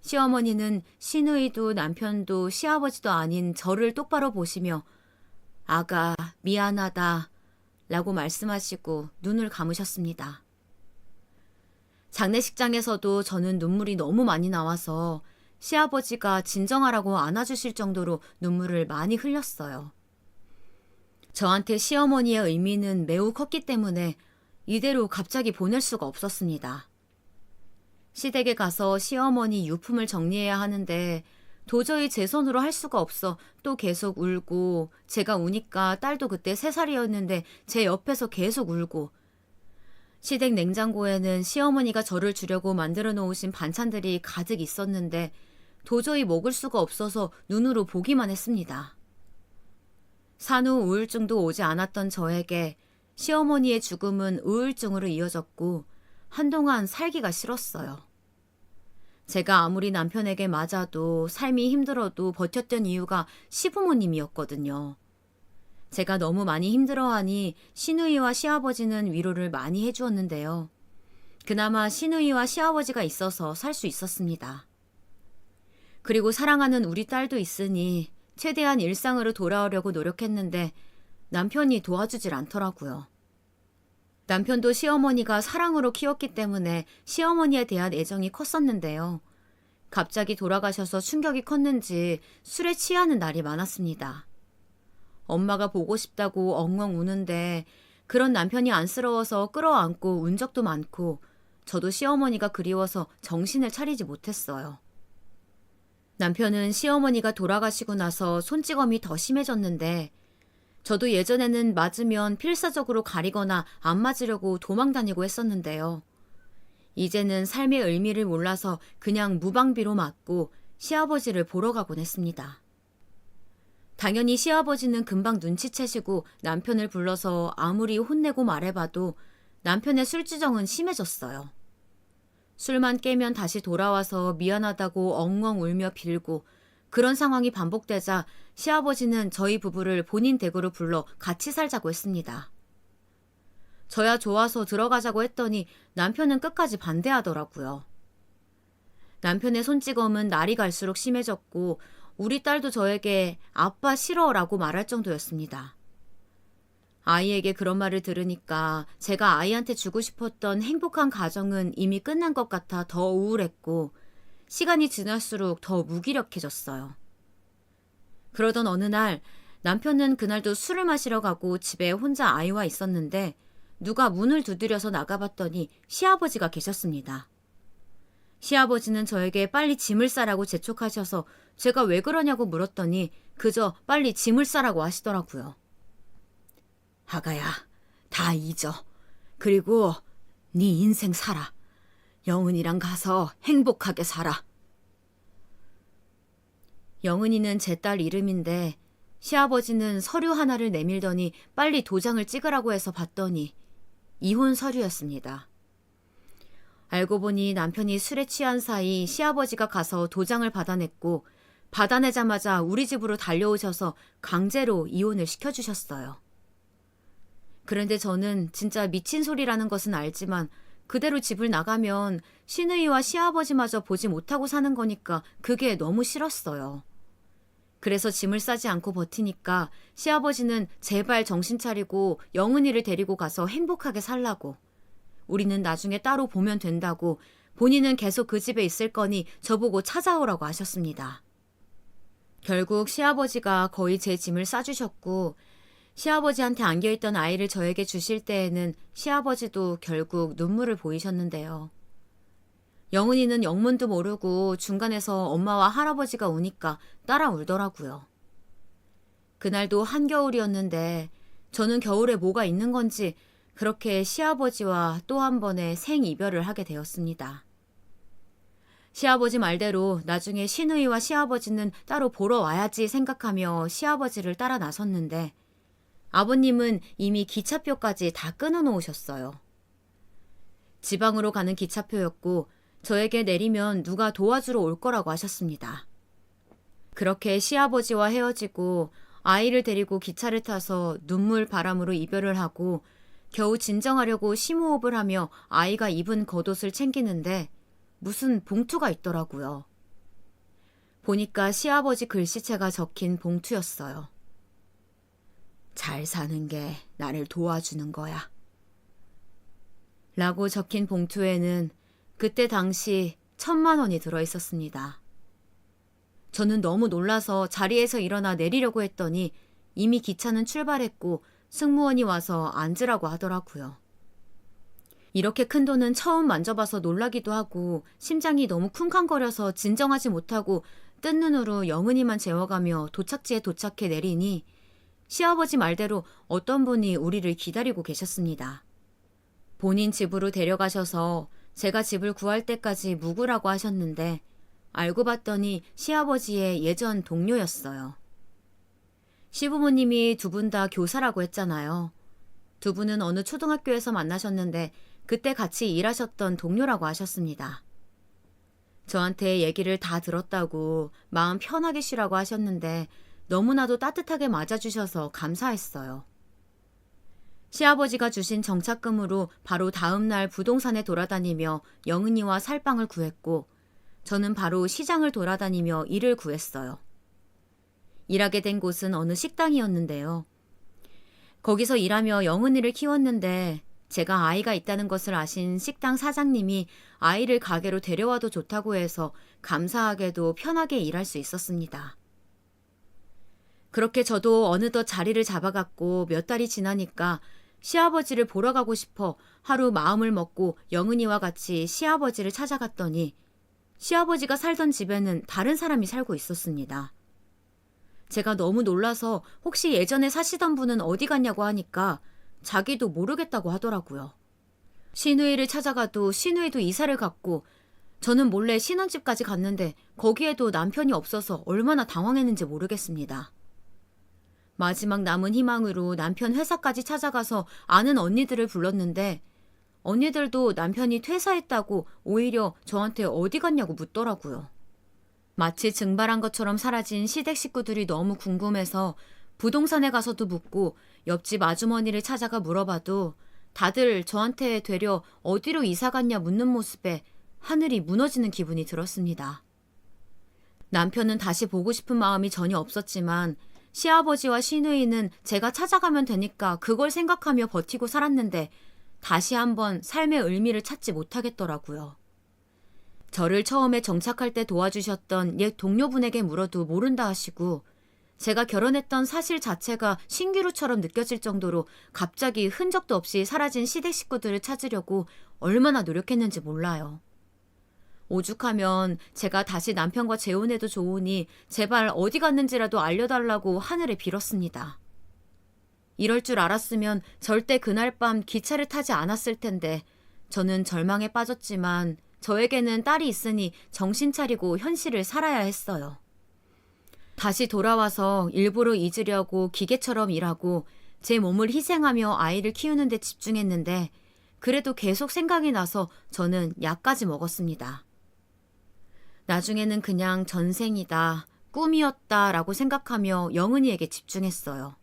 시어머니는 시누이도 남편도 시아버지도 아닌 저를 똑바로 보시며 아가 미안하다 라고 말씀하시고 눈을 감으셨습니다. 장례식장에서도 저는 눈물이 너무 많이 나와서 시아버지가 진정하라고 안아주실 정도로 눈물을 많이 흘렸어요. 저한테 시어머니의 의미는 매우 컸기 때문에 이대로 갑자기 보낼 수가 없었습니다. 시댁에 가서 시어머니 유품을 정리해야 하는데 도저히 제 손으로 할 수가 없어 또 계속 울고 제가 우니까 딸도 그때 3살이었는데 제 옆에서 계속 울고 시댁 냉장고에는 시어머니가 저를 주려고 만들어 놓으신 반찬들이 가득 있었는데 도저히 먹을 수가 없어서 눈으로 보기만 했습니다. 산후 우울증도 오지 않았던 저에게 시어머니의 죽음은 우울증으로 이어졌고 한동안 살기가 싫었어요. 제가 아무리 남편에게 맞아도 삶이 힘들어도 버텼던 이유가 시부모님이었거든요. 제가 너무 많이 힘들어하니 시누이와 시아버지는 위로를 많이 해주었는데요. 그나마 시누이와 시아버지가 있어서 살 수 있었습니다. 그리고 사랑하는 우리 딸도 있으니 최대한 일상으로 돌아오려고 노력했는데 남편이 도와주질 않더라고요. 남편도 시어머니가 사랑으로 키웠기 때문에 시어머니에 대한 애정이 컸었는데요. 갑자기 돌아가셔서 충격이 컸는지 술에 취하는 날이 많았습니다. 엄마가 보고 싶다고 엉엉 우는데 그런 남편이 안쓰러워서 끌어안고 운 적도 많고 저도 시어머니가 그리워서 정신을 차리지 못했어요. 남편은 시어머니가 돌아가시고 나서 손찌검이 더 심해졌는데 저도 예전에는 맞으면 필사적으로 가리거나 안 맞으려고 도망 다니고 했었는데요. 이제는 삶의 의미를 몰라서 그냥 무방비로 맞고 시아버지를 보러 가곤 했습니다. 당연히 시아버지는 금방 눈치채시고 남편을 불러서 아무리 혼내고 말해봐도 남편의 술주정은 심해졌어요. 술만 깨면 다시 돌아와서 미안하다고 엉엉 울며 빌고 그런 상황이 반복되자 시아버지는 저희 부부를 본인 댁으로 불러 같이 살자고 했습니다. 저야 좋아서 들어가자고 했더니 남편은 끝까지 반대하더라고요. 남편의 손찌검은 날이 갈수록 심해졌고 우리 딸도 저에게 아빠 싫어라고 말할 정도였습니다. 아이에게 그런 말을 들으니까 제가 아이한테 주고 싶었던 행복한 가정은 이미 끝난 것 같아 더 우울했고 시간이 지날수록 더 무기력해졌어요. 그러던 어느 날 남편은 그날도 술을 마시러 가고 집에 혼자 아이와 있었는데 누가 문을 두드려서 나가봤더니 시아버지가 계셨습니다. 시아버지는 저에게 빨리 짐을 싸라고 재촉하셔서 제가 왜 그러냐고 물었더니 그저 빨리 짐을 싸라고 하시더라고요. 아가야, 다 잊어. 그리고 네 인생 살아. 영은이랑 가서 행복하게 살아. 영은이는 제 딸 이름인데 시아버지는 서류 하나를 내밀더니 빨리 도장을 찍으라고 해서 봤더니 이혼 서류였습니다. 알고 보니 남편이 술에 취한 사이 시아버지가 가서 도장을 받아냈고 받아내자마자 우리 집으로 달려오셔서 강제로 이혼을 시켜주셨어요. 그런데 저는 진짜 미친 소리라는 것은 알지만 그대로 집을 나가면 시누이와 시아버지마저 보지 못하고 사는 거니까 그게 너무 싫었어요. 그래서 짐을 싸지 않고 버티니까 시아버지는 제발 정신 차리고 영은이를 데리고 가서 행복하게 살라고, 우리는 나중에 따로 보면 된다고, 본인은 계속 그 집에 있을 거니 저보고 찾아오라고 하셨습니다. 결국 시아버지가 거의 제 짐을 싸주셨고 시아버지한테 안겨있던 아이를 저에게 주실 때에는 시아버지도 결국 눈물을 보이셨는데요. 영은이는 영문도 모르고 중간에서 엄마와 할아버지가 우니까 따라 울더라고요. 그날도 한겨울이었는데 저는 겨울에 뭐가 있는 건지 그렇게 시아버지와 또 한 번의 생이별을 하게 되었습니다. 시아버지 말대로 나중에 시누이와 시아버지는 따로 보러 와야지 생각하며 시아버지를 따라 나섰는데 아버님은 이미 기차표까지 다 끊어놓으셨어요. 지방으로 가는 기차표였고 저에게 내리면 누가 도와주러 올 거라고 하셨습니다. 그렇게 시아버지와 헤어지고 아이를 데리고 기차를 타서 눈물 바람으로 이별을 하고 겨우 진정하려고 심호흡을 하며 아이가 입은 겉옷을 챙기는데 무슨 봉투가 있더라고요. 보니까 시아버지 글씨체가 적힌 봉투였어요. 잘 사는 게 나를 도와주는 거야. 라고 적힌 봉투에는 그때 당시 1,000,000원이 들어있었습니다. 저는 너무 놀라서 자리에서 일어나 내리려고 했더니 이미 기차는 출발했고 승무원이 와서 앉으라고 하더라고요. 이렇게 큰 돈은 처음 만져봐서 놀라기도 하고 심장이 너무 쿵쾅거려서 진정하지 못하고 뜬 눈으로 영은이만 재워가며 도착지에 도착해 내리니 시아버지 말대로 어떤 분이 우리를 기다리고 계셨습니다. 본인 집으로 데려가셔서 제가 집을 구할 때까지 묵으라고 하셨는데 알고 봤더니 시아버지의 예전 동료였어요. 시부모님이 두 분 다 교사라고 했잖아요. 두 분은 어느 초등학교에서 만나셨는데 그때 같이 일하셨던 동료라고 하셨습니다. 저한테 얘기를 다 들었다고 마음 편하게 쉬라고 하셨는데 너무나도 따뜻하게 맞아주셔서 감사했어요. 시아버지가 주신 정착금으로 바로 다음 날 부동산에 돌아다니며 영은이와 살빵을 구했고 저는 바로 시장을 돌아다니며 일을 구했어요. 일하게 된 곳은 어느 식당이었는데요. 거기서 일하며 영은이를 키웠는데 제가 아이가 있다는 것을 아신 식당 사장님이 아이를 가게로 데려와도 좋다고 해서 감사하게도 편하게 일할 수 있었습니다. 그렇게 저도 어느덧 자리를 잡아갔고 몇 달이 지나니까 시아버지를 보러 가고 싶어 하루 마음을 먹고 영은이와 같이 시아버지를 찾아갔더니 시아버지가 살던 집에는 다른 사람이 살고 있었습니다. 제가 너무 놀라서 혹시 예전에 사시던 분은 어디 갔냐고 하니까 자기도 모르겠다고 하더라고요. 시누이를 찾아가도 시누이도 이사를 갔고 저는 몰래 신혼집까지 갔는데 거기에도 남편이 없어서 얼마나 당황했는지 모르겠습니다. 마지막 남은 희망으로 남편 회사까지 찾아가서 아는 언니들을 불렀는데 언니들도 남편이 퇴사했다고 오히려 저한테 어디 갔냐고 묻더라고요. 마치 증발한 것처럼 사라진 시댁 식구들이 너무 궁금해서 부동산에 가서도 묻고 옆집 아주머니를 찾아가 물어봐도 다들 저한테 되려 어디로 이사 갔냐 묻는 모습에 하늘이 무너지는 기분이 들었습니다. 남편은 다시 보고 싶은 마음이 전혀 없었지만 시아버지와 시누이는 제가 찾아가면 되니까 그걸 생각하며 버티고 살았는데 다시 한번 삶의 의미를 찾지 못하겠더라고요. 저를 처음에 정착할 때 도와주셨던 옛 동료분에게 물어도 모른다 하시고 제가 결혼했던 사실 자체가 신기루처럼 느껴질 정도로 갑자기 흔적도 없이 사라진 시댁 식구들을 찾으려고 얼마나 노력했는지 몰라요. 오죽하면 제가 다시 남편과 재혼해도 좋으니 제발 어디 갔는지라도 알려달라고 하늘에 빌었습니다. 이럴 줄 알았으면 절대 그날 밤 기차를 타지 않았을 텐데 저는 절망에 빠졌지만 저에게는 딸이 있으니 정신 차리고 현실을 살아야 했어요. 다시 돌아와서 일부러 잊으려고 기계처럼 일하고 제 몸을 희생하며 아이를 키우는 데 집중했는데 그래도 계속 생각이 나서 저는 약까지 먹었습니다. 나중에는 그냥 전생이다, 꿈이었다 라고 생각하며 영은이에게 집중했어요.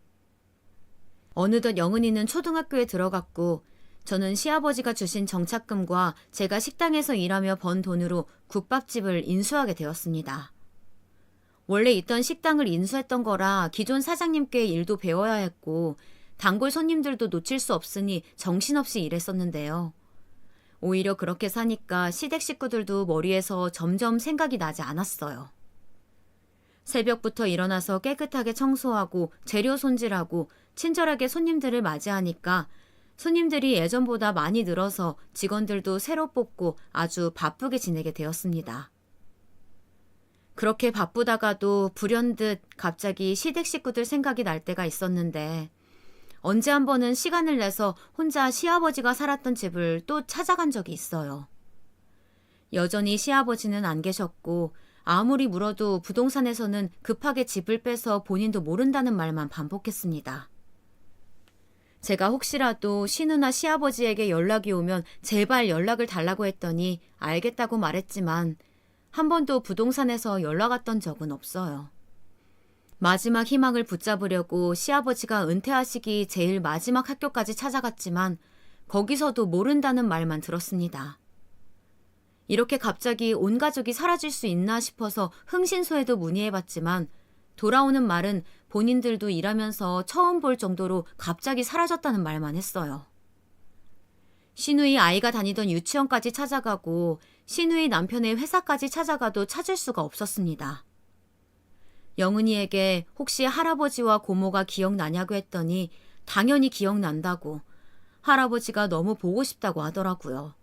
어느덧 영은이는 초등학교에 들어갔고 저는 시아버지가 주신 정착금과 제가 식당에서 일하며 번 돈으로 국밥집을 인수하게 되었습니다. 원래 있던 식당을 인수했던 거라 기존 사장님께 일도 배워야 했고 단골 손님들도 놓칠 수 없으니 정신없이 일했었는데요. 오히려 그렇게 사니까 시댁 식구들도 머리에서 점점 생각이 나지 않았어요. 새벽부터 일어나서 깨끗하게 청소하고 재료 손질하고 친절하게 손님들을 맞이하니까 손님들이 예전보다 많이 늘어서 직원들도 새로 뽑고 아주 바쁘게 지내게 되었습니다. 그렇게 바쁘다가도 불현듯 갑자기 시댁 식구들 생각이 날 때가 있었는데 언제 한 번은 시간을 내서 혼자 시아버지가 살았던 집을 또 찾아간 적이 있어요. 여전히 시아버지는 안 계셨고 아무리 물어도 부동산에서는 급하게 집을 빼서 본인도 모른다는 말만 반복했습니다. 제가 혹시라도 시누나 시아버지에게 연락이 오면 제발 연락을 달라고 했더니 알겠다고 말했지만 한 번도 부동산에서 연락 왔던 적은 없어요. 마지막 희망을 붙잡으려고 시아버지가 은퇴하시기 제일 마지막 학교까지 찾아갔지만 거기서도 모른다는 말만 들었습니다. 이렇게 갑자기 온 가족이 사라질 수 있나 싶어서 흥신소에도 문의해봤지만 돌아오는 말은 본인들도 일하면서 처음 볼 정도로 갑자기 사라졌다는 말만 했어요. 시누이 아이가 다니던 유치원까지 찾아가고 시누이 남편의 회사까지 찾아가도 찾을 수가 없었습니다. 영은이에게 혹시 할아버지와 고모가 기억나냐고 했더니 당연히 기억난다고 할아버지가 너무 보고 싶다고 하더라고요.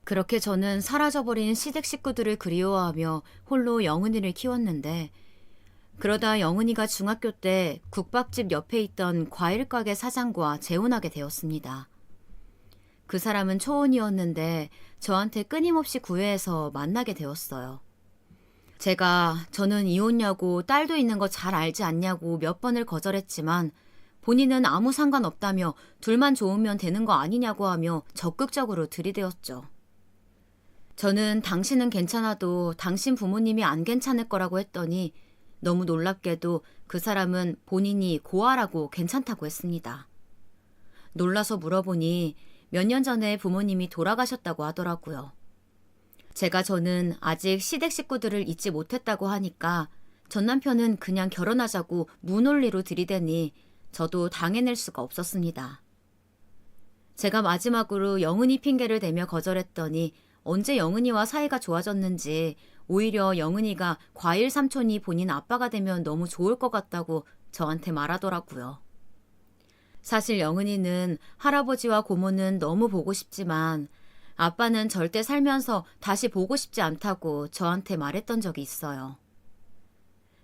그렇게 저는 사라져버린 시댁 식구들을 그리워하며 홀로 영은이를 키웠는데 그러다 영은이가 중학교 때 국밥집 옆에 있던 과일가게 사장과 재혼하게 되었습니다. 그 사람은 초혼이었는데 저한테 끊임없이 구애해서 만나게 되었어요. 저는 이혼녀고 딸도 있는 거 잘 알지 않냐고 몇 번을 거절했지만 본인은 아무 상관없다며 둘만 좋으면 되는 거 아니냐고 하며 적극적으로 들이대었죠. 저는 당신은 괜찮아도 당신 부모님이 안 괜찮을 거라고 했더니 너무 놀랍게도 그 사람은 본인이 고아라고 괜찮다고 했습니다. 놀라서 물어보니 몇 년 전에 부모님이 돌아가셨다고 하더라고요. 저는 아직 시댁 식구들을 잊지 못했다고 하니까 전 남편은 그냥 결혼하자고 무논리로 들이대니 저도 당해낼 수가 없었습니다. 제가 마지막으로 영은이 핑계를 대며 거절했더니 언제 영은이와 사이가 좋아졌는지 오히려 영은이가 과일 삼촌이 본인 아빠가 되면 너무 좋을 것 같다고 저한테 말하더라고요. 사실 영은이는 할아버지와 고모는 너무 보고 싶지만 아빠는 절대 살면서 다시 보고 싶지 않다고 저한테 말했던 적이 있어요.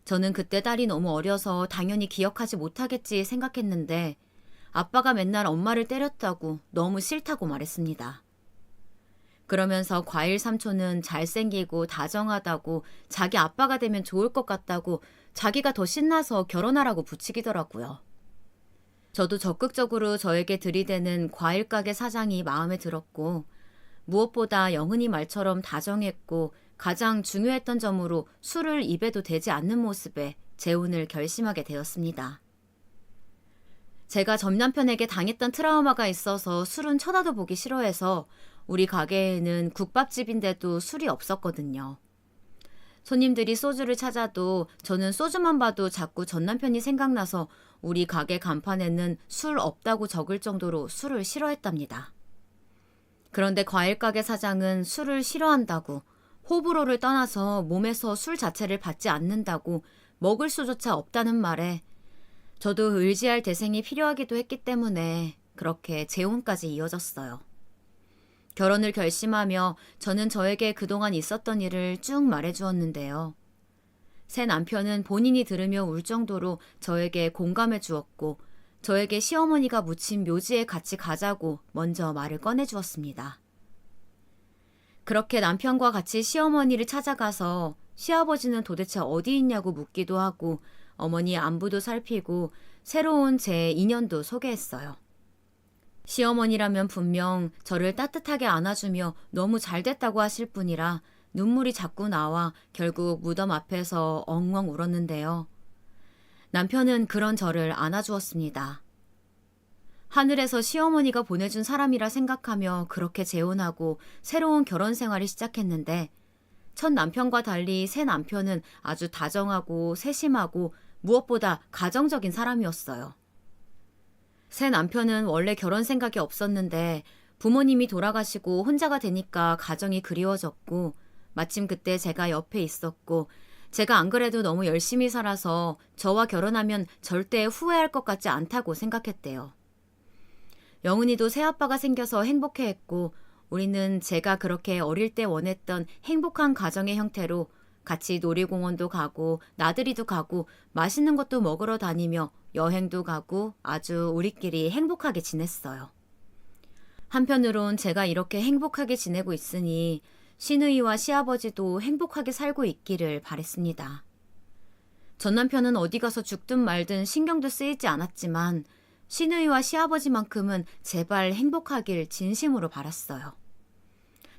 저는 그때 딸이 너무 어려서 당연히 기억하지 못하겠지 생각했는데 아빠가 맨날 엄마를 때렸다고 너무 싫다고 말했습니다. 그러면서 과일 삼촌은 잘생기고 다정하다고 자기 아빠가 되면 좋을 것 같다고 자기가 더 신나서 결혼하라고 부추기더라고요. 저도 적극적으로 저에게 들이대는 과일 가게 사장이 마음에 들었고 무엇보다 영은이 말처럼 다정했고 가장 중요했던 점으로 술을 입에도 대지 않는 모습에 재혼을 결심하게 되었습니다. 제가 전 남편에게 당했던 트라우마가 있어서 술은 쳐다도 보기 싫어해서 우리 가게에는 국밥집인데도 술이 없었거든요. 손님들이 소주를 찾아도 저는 소주만 봐도 자꾸 전 남편이 생각나서 우리 가게 간판에는 술 없다고 적을 정도로 술을 싫어했답니다. 그런데 과일 가게 사장은 술을 싫어한다고 호불호를 떠나서 몸에서 술 자체를 받지 않는다고 먹을 수조차 없다는 말에 저도 의지할 대생이 필요하기도 했기 때문에 그렇게 재혼까지 이어졌어요. 결혼을 결심하며 저는 저에게 그동안 있었던 일을 쭉 말해주었는데요. 새 남편은 본인이 들으며 울 정도로 저에게 공감해 주었고 저에게 시어머니가 묻힌 묘지에 같이 가자고 먼저 말을 꺼내주었습니다. 그렇게 남편과 같이 시어머니를 찾아가서 시아버지는 도대체 어디 있냐고 묻기도 하고 어머니 안부도 살피고 새로운 제 인연도 소개했어요. 시어머니라면 분명 저를 따뜻하게 안아주며 너무 잘됐다고 하실 분이라 눈물이 자꾸 나와 결국 무덤 앞에서 엉엉 울었는데요. 남편은 그런 저를 안아주었습니다. 하늘에서 시어머니가 보내준 사람이라 생각하며 그렇게 재혼하고 새로운 결혼 생활을 시작했는데 첫 남편과 달리 새 남편은 아주 다정하고 세심하고 무엇보다 가정적인 사람이었어요. 새 남편은 원래 결혼 생각이 없었는데 부모님이 돌아가시고 혼자가 되니까 가정이 그리워졌고 마침 그때 제가 옆에 있었고 제가 안 그래도 너무 열심히 살아서 저와 결혼하면 절대 후회할 것 같지 않다고 생각했대요. 영은이도 새아빠가 생겨서 행복해했고 우리는 제가 그렇게 어릴 때 원했던 행복한 가정의 형태로 같이 놀이공원도 가고 나들이도 가고 맛있는 것도 먹으러 다니며 여행도 가고 아주 우리끼리 행복하게 지냈어요. 한편으론 제가 이렇게 행복하게 지내고 있으니 시누이와 시아버지도 행복하게 살고 있기를 바랬습니다. 전 남편은 어디 가서 죽든 말든 신경도 쓰이지 않았지만 시누이와 시아버지만큼은 제발 행복하길 진심으로 바랐어요.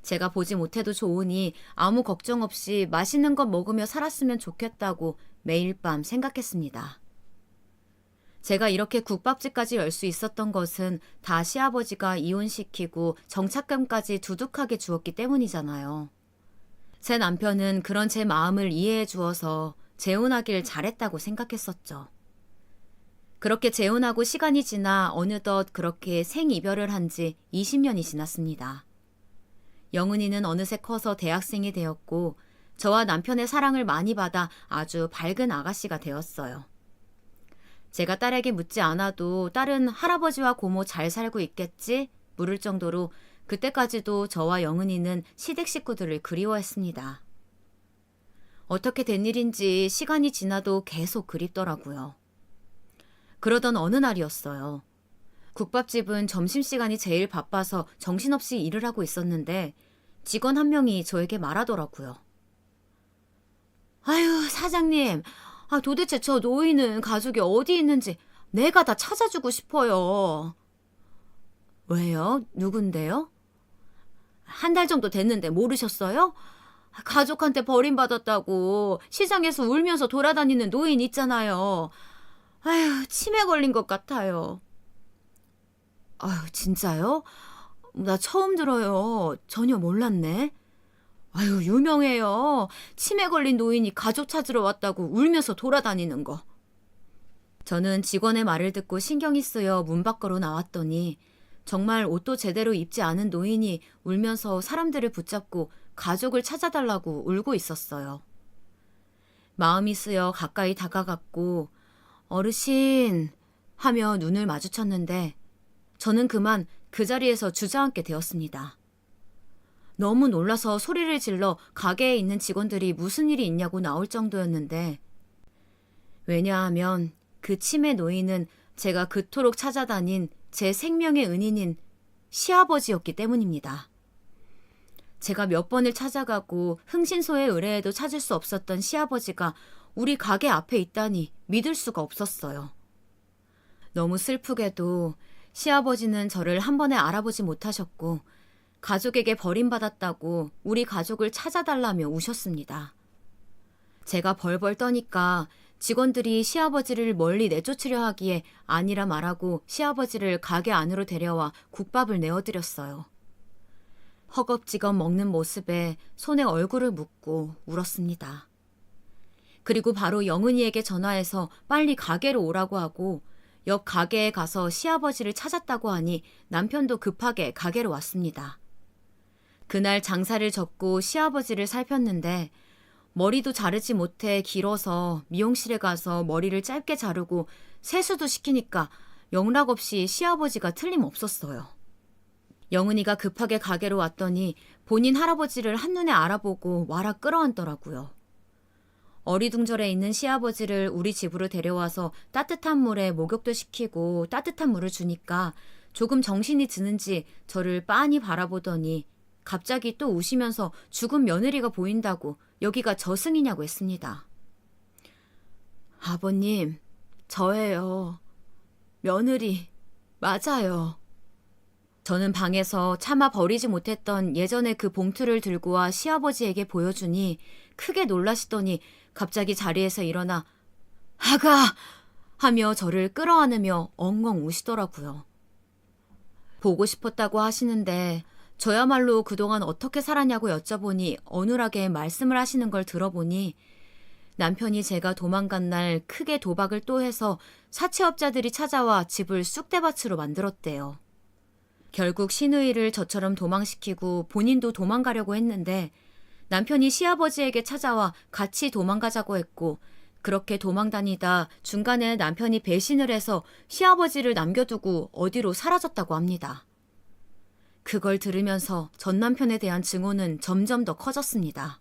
제가 보지 못해도 좋으니 아무 걱정 없이 맛있는 것 먹으며 살았으면 좋겠다고 매일 밤 생각했습니다. 제가 이렇게 국밥집까지 열 수 있었던 것은 다 시아버지가 이혼시키고 정착금까지 두둑하게 주었기 때문이잖아요. 제 남편은 그런 제 마음을 이해해 주어서 재혼하길 잘했다고 생각했었죠. 그렇게 재혼하고 시간이 지나 어느덧 그렇게 생이별을 한 지 20년이 지났습니다. 영은이는 어느새 커서 대학생이 되었고 저와 남편의 사랑을 많이 받아 아주 밝은 아가씨가 되었어요. 제가 딸에게 묻지 않아도 딸은 할아버지와 고모 잘 살고 있겠지? 물을 정도로 그때까지도 저와 영은이는 시댁 식구들을 그리워했습니다. 어떻게 된 일인지 시간이 지나도 계속 그립더라고요. 그러던 어느 날이었어요. 국밥집은 점심시간이 제일 바빠서 정신없이 일을 하고 있었는데 직원 한 명이 저에게 말하더라고요. 아유, 사장님, 도대체 저 노인은 가족이 어디 있는지 내가 다 찾아주고 싶어요. 왜요? 누군데요? 한 달 정도 됐는데 모르셨어요? 가족한테 버림받았다고 시장에서 울면서 돌아다니는 노인 있잖아요. 아유, 치매 걸린 것 같아요. 아유, 진짜요? 나 처음 들어요. 전혀 몰랐네. 아유, 유명해요. 치매 걸린 노인이 가족 찾으러 왔다고 울면서 돌아다니는 거. 저는 직원의 말을 듣고 신경이 쓰여 문 밖으로 나왔더니 정말 옷도 제대로 입지 않은 노인이 울면서 사람들을 붙잡고 가족을 찾아달라고 울고 있었어요. 마음이 쓰여 가까이 다가갔고 어르신 하며 눈을 마주쳤는데 저는 그만 그 자리에서 주저앉게 되었습니다. 너무 놀라서 소리를 질러 가게에 있는 직원들이 무슨 일이 있냐고 나올 정도였는데 왜냐하면 그 치매 노인은 제가 그토록 찾아다닌 제 생명의 은인인 시아버지였기 때문입니다. 제가 몇 번을 찾아가고 흥신소에 의뢰해도 찾을 수 없었던 시아버지가 우리 가게 앞에 있다니 믿을 수가 없었어요. 너무 슬프게도 시아버지는 저를 한 번에 알아보지 못하셨고 가족에게 버림받았다고 우리 가족을 찾아달라며 우셨습니다. 제가 벌벌 떠니까 직원들이 시아버지를 멀리 내쫓으려 하기에 아니라 말하고 시아버지를 가게 안으로 데려와 국밥을 내어드렸어요. 허겁지겁 먹는 모습에 손에 얼굴을 묻고 울었습니다. 그리고 바로 영은이에게 전화해서 빨리 가게로 오라고 하고 옆 가게에 가서 시아버지를 찾았다고 하니 남편도 급하게 가게로 왔습니다. 그날 장사를 접고 시아버지를 살폈는데 머리도 자르지 못해 길어서 미용실에 가서 머리를 짧게 자르고 세수도 시키니까 영락없이 시아버지가 틀림없었어요. 영은이가 급하게 가게로 왔더니 본인 할아버지를 한눈에 알아보고 와라 끌어안더라고요. 어리둥절해 있는 시아버지를 우리 집으로 데려와서 따뜻한 물에 목욕도 시키고 따뜻한 물을 주니까 조금 정신이 드는지 저를 빤히 바라보더니 갑자기 또 우시면서 죽은 며느리가 보인다고 여기가 저승이냐고 했습니다. 아버님, 저예요. 며느리, 맞아요. 저는 방에서 차마 버리지 못했던 예전의 그 봉투를 들고 와 시아버지에게 보여주니 크게 놀라시더니 갑자기 자리에서 일어나 아가! 하며 저를 끌어안으며 엉엉 우시더라고요. 보고 싶었다고 하시는데 저야말로 그동안 어떻게 살았냐고 여쭤보니 어눌하게 말씀을 하시는 걸 들어보니 남편이 제가 도망간 날 크게 도박을 또 해서 사채업자들이 찾아와 집을 쑥대밭으로 만들었대요. 결국 시누이를 저처럼 도망시키고 본인도 도망가려고 했는데 남편이 시아버지에게 찾아와 같이 도망가자고 했고 그렇게 도망다니다 중간에 남편이 배신을 해서 시아버지를 남겨두고 어디로 사라졌다고 합니다. 그걸 들으면서 전 남편에 대한 증오는 점점 더 커졌습니다.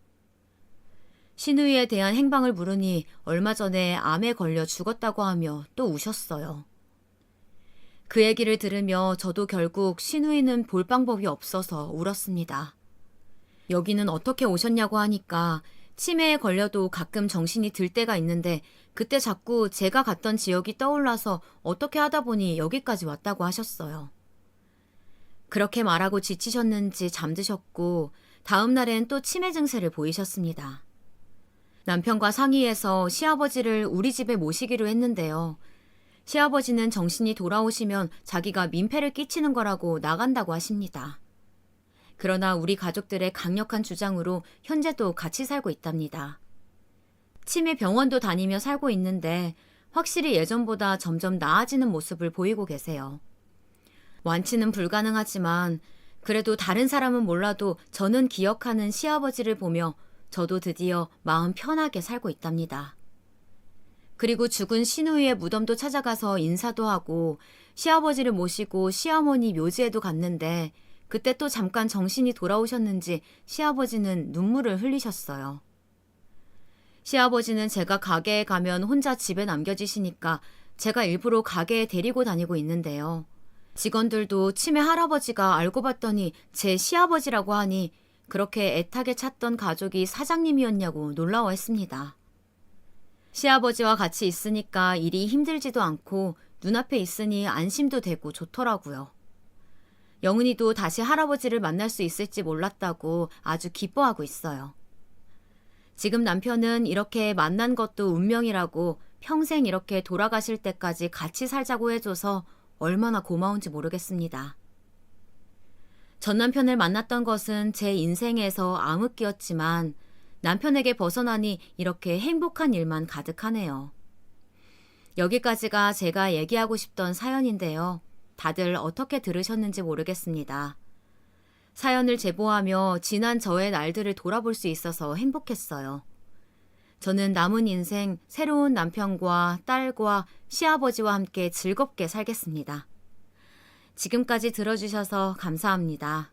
시누이에 대한 행방을 물으니 얼마 전에 암에 걸려 죽었다고 하며 또 우셨어요. 그 얘기를 들으며 저도 결국 시누이는 볼 방법이 없어서 울었습니다. 여기는 어떻게 오셨냐고 하니까 치매에 걸려도 가끔 정신이 들 때가 있는데 그때 자꾸 제가 갔던 지역이 떠올라서 어떻게 하다 보니 여기까지 왔다고 하셨어요. 그렇게 말하고 지치셨는지 잠드셨고 다음 날엔 또 치매 증세를 보이셨습니다. 남편과 상의해서 시아버지를 우리 집에 모시기로 했는데요. 시아버지는 정신이 돌아오시면 자기가 민폐를 끼치는 거라고 나간다고 하십니다. 그러나 우리 가족들의 강력한 주장으로 현재도 같이 살고 있답니다. 치매 병원도 다니며 살고 있는데 확실히 예전보다 점점 나아지는 모습을 보이고 계세요. 완치는 불가능하지만 그래도 다른 사람은 몰라도 저는 기억하는 시아버지를 보며 저도 드디어 마음 편하게 살고 있답니다. 그리고 죽은 시누이의 무덤도 찾아가서 인사도 하고 시아버지를 모시고 시어머니 묘지에도 갔는데 그때 또 잠깐 정신이 돌아오셨는지 시아버지는 눈물을 흘리셨어요. 시아버지는 제가 가게에 가면 혼자 집에 남겨지시니까 제가 일부러 가게에 데리고 다니고 있는데요. 직원들도 치매 할아버지가 알고 봤더니 제 시아버지라고 하니 그렇게 애타게 찾던 가족이 사장님이었냐고 놀라워했습니다. 시아버지와 같이 있으니까 일이 힘들지도 않고 눈앞에 있으니 안심도 되고 좋더라고요. 영은이도 다시 할아버지를 만날 수 있을지 몰랐다고 아주 기뻐하고 있어요. 지금 남편은 이렇게 만난 것도 운명이라고 평생 이렇게 돌아가실 때까지 같이 살자고 해줘서 얼마나 고마운지 모르겠습니다. 전 남편을 만났던 것은 제 인생에서 암흑기였지만 남편에게 벗어나니 이렇게 행복한 일만 가득하네요. 여기까지가 제가 얘기하고 싶던 사연인데요. 다들 어떻게 들으셨는지 모르겠습니다. 사연을 제보하며 지난 저의 날들을 돌아볼 수 있어서 행복했어요. 저는 남은 인생 새로운 남편과 딸과 시아버지와 함께 즐겁게 살겠습니다. 지금까지 들어주셔서 감사합니다.